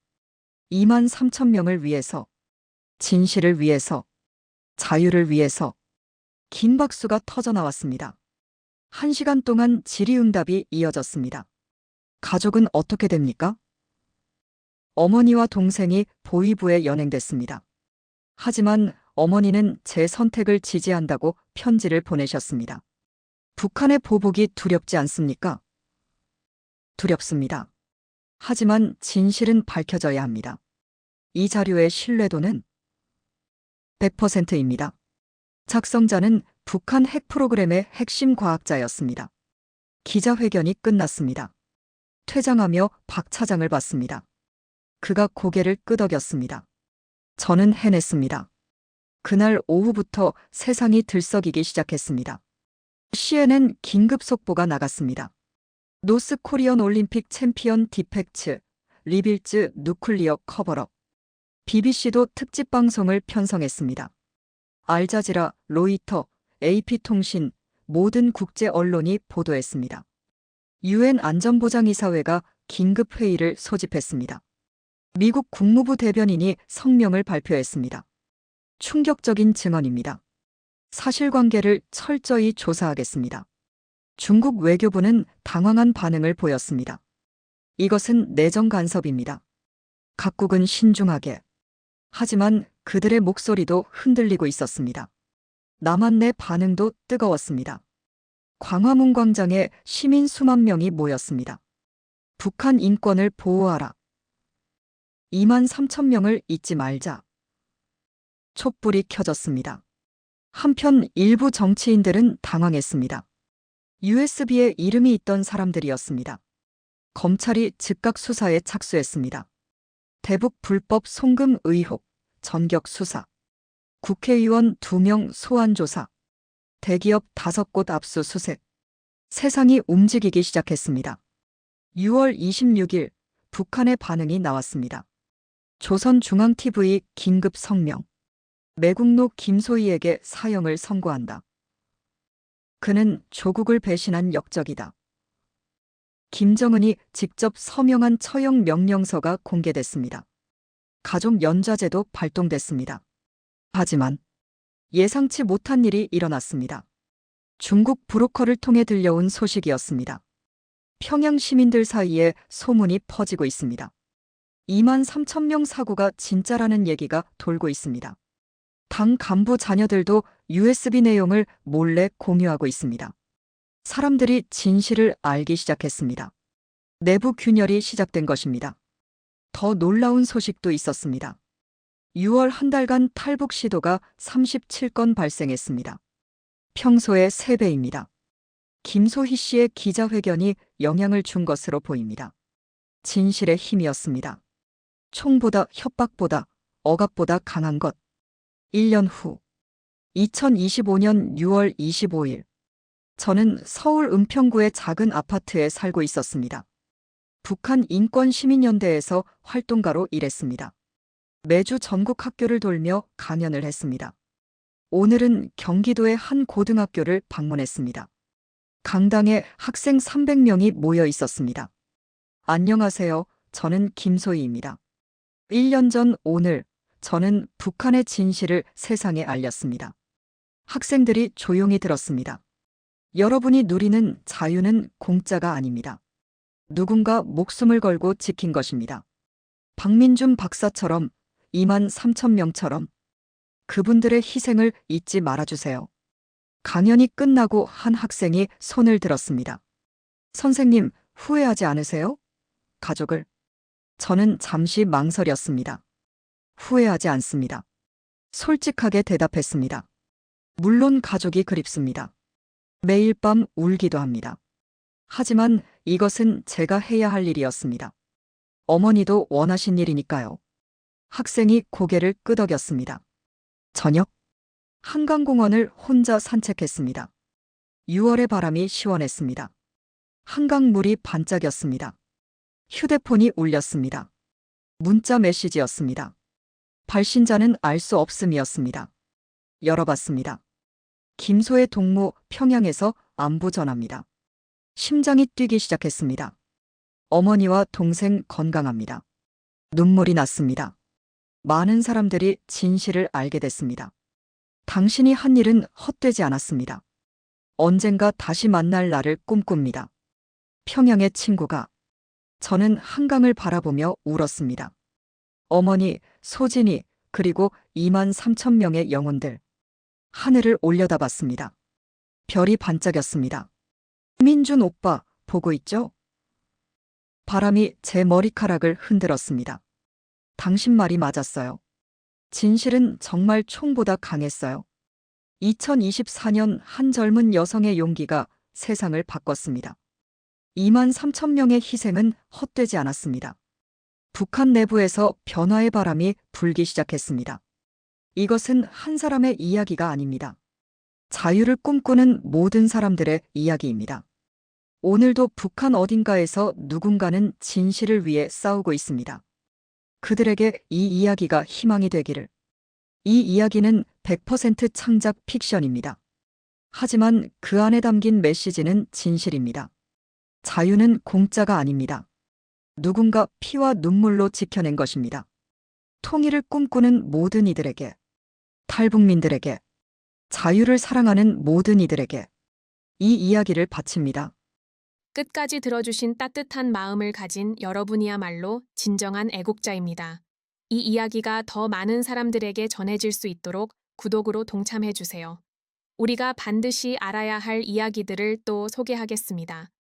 2만 3천 명을 위해서, 진실을 위해서, 자유를 위해서. 긴 박수가 터져나왔습니다. 1시간 동안 질의응답이 이어졌습니다. 가족은 어떻게 됩니까? 어머니와 동생이 보위부에 연행됐습니다. 하지만 어머니는 제 선택을 지지한다고 편지를 보내셨습니다. 북한의 보복이 두렵지 않습니까? 두렵습니다. 하지만 진실은 밝혀져야 합니다. 이 자료의 신뢰도는 100%입니다. 작성자는 북한 핵 프로그램의 핵심 과학자였습니다. 기자회견이 끝났습니다. 퇴장하며 박 차장을 봤습니다. 그가 고개를 끄덕였습니다. 저는 해냈습니다. 그날 오후부터 세상이 들썩이기 시작했습니다. CNN 긴급 속보가 나갔습니다. 노스 코리언 올림픽 챔피언 디펙츠, 리빌즈 누클리어 커버업. BBC도 특집 방송을 편성했습니다. 알자지라, 로이터, AP통신, 모든 국제 언론이 보도했습니다. UN 안전보장이사회가 긴급 회의를 소집했습니다. 미국 국무부 대변인이 성명을 발표했습니다. 충격적인 증언입니다. 사실관계를 철저히 조사하겠습니다. 중국 외교부는 당황한 반응을 보였습니다. 이것은 내정 간섭입니다. 각국은 신중하게. 하지만 그들의 목소리도 흔들리고 있었습니다. 남한 내 반응도 뜨거웠습니다. 광화문 광장에 시민 수만 명이 모였습니다. 북한 인권을 보호하라. 2만 3천 명을 잊지 말자. 촛불이 켜졌습니다. 한편 일부 정치인들은 당황했습니다. USB에 이름이 있던 사람들이었습니다. 검찰이 즉각 수사에 착수했습니다. 대북 불법 송금 의혹, 전격 수사. 국회의원 2명 소환 조사. 대기업 5곳 압수수색. 세상이 움직이기 시작했습니다. 6월 26일 북한의 반응이 나왔습니다. 조선중앙TV 긴급 성명. 매국노 김소희에게 사형을 선고한다. 그는 조국을 배신한 역적이다. 김정은이 직접 서명한 처형 명령서가 공개됐습니다. 가족 연좌제도 발동됐습니다. 하지만 예상치 못한 일이 일어났습니다. 중국 브로커를 통해 들려온 소식이었습니다. 평양 시민들 사이에 소문이 퍼지고 있습니다. 2만 3천 명 사고가 진짜라는 얘기가 돌고 있습니다. 당 간부 자녀들도 USB 내용을 몰래 공유하고 있습니다. 사람들이 진실을 알기 시작했습니다. 내부 균열이 시작된 것입니다. 더 놀라운 소식도 있었습니다. 6월 한 달간 탈북 시도가 37건 발생했습니다. 평소의 3배입니다. 김소희 씨의 기자회견이 영향을 준 것으로 보입니다. 진실의 힘이었습니다. 총보다 협박보다 억압보다 강한 것. 1년 후 2025년 6월 25일 저는 서울 은평구의 작은 아파트에 살고 있었습니다. 북한 인권시민연대에서 활동가로 일했습니다. 매주 전국 학교를 돌며 강연을 했습니다. 오늘은 경기도의 한 고등학교를 방문했습니다. 강당에 학생 300명이 모여 있었습니다. 안녕하세요. 저는 김소희입니다. 1년 전 오늘 저는 북한의 진실을 세상에 알렸습니다. 학생들이 조용히 들었습니다. 여러분이 누리는 자유는 공짜가 아닙니다. 누군가 목숨을 걸고 지킨 것입니다. 박민준 박사처럼 2만 3천 명처럼 그분들의 희생을 잊지 말아주세요. 강연이 끝나고 한 학생이 손을 들었습니다. 선생님, 후회하지 않으세요? 가족을. 저는 잠시 망설였습니다. 후회하지 않습니다. 솔직하게 대답했습니다. 물론 가족이 그립습니다. 매일 밤 울기도 합니다. 하지만 이것은 제가 해야 할 일이었습니다. 어머니도 원하신 일이니까요. 학생이 고개를 끄덕였습니다. 저녁, 한강공원을 혼자 산책했습니다. 6월의 바람이 시원했습니다. 한강물이 반짝였습니다. 휴대폰이 울렸습니다. 문자 메시지였습니다. 발신자는 알 수 없음이었습니다. 열어봤습니다. 김소의 동무 평양에서 안부 전합니다. 심장이 뛰기 시작했습니다. 어머니와 동생 건강합니다. 눈물이 났습니다. 많은 사람들이 진실을 알게 됐습니다. 당신이 한 일은 헛되지 않았습니다. 언젠가 다시 만날 날을 꿈꿉니다. 평양의 친구가. 저는 한강을 바라보며 울었습니다. 어머니, 소진이, 그리고 2만 3천 명의 영혼들. 하늘을 올려다봤습니다. 별이 반짝였습니다. 민준 오빠, 보고 있죠? 바람이 제 머리카락을 흔들었습니다. 당신 말이 맞았어요. 진실은 정말 총보다 강했어요. 2024년 한 젊은 여성의 용기가 세상을 바꿨습니다. 2만 3천 명의 희생은 헛되지 않았습니다. 북한 내부에서 변화의 바람이 불기 시작했습니다. 이것은 한 사람의 이야기가 아닙니다. 자유를 꿈꾸는 모든 사람들의 이야기입니다. 오늘도 북한 어딘가에서 누군가는 진실을 위해 싸우고 있습니다. 그들에게 이 이야기가 희망이 되기를. 이 이야기는 100% 창작 픽션입니다. 하지만 그 안에 담긴 메시지는 진실입니다. 자유는 공짜가 아닙니다. 누군가 피와 눈물로 지켜낸 것입니다. 통일을 꿈꾸는 모든 이들에게, 탈북민들에게, 자유를 사랑하는 모든 이들에게 이 이야기를 바칩니다. 끝까지 들어주신 따뜻한 마음을 가진 여러분이야말로 진정한 애국자입니다. 이 이야기가 더 많은 사람들에게 전해질 수 있도록 구독으로 동참해주세요. 우리가 반드시 알아야 할 이야기들을 또 소개하겠습니다.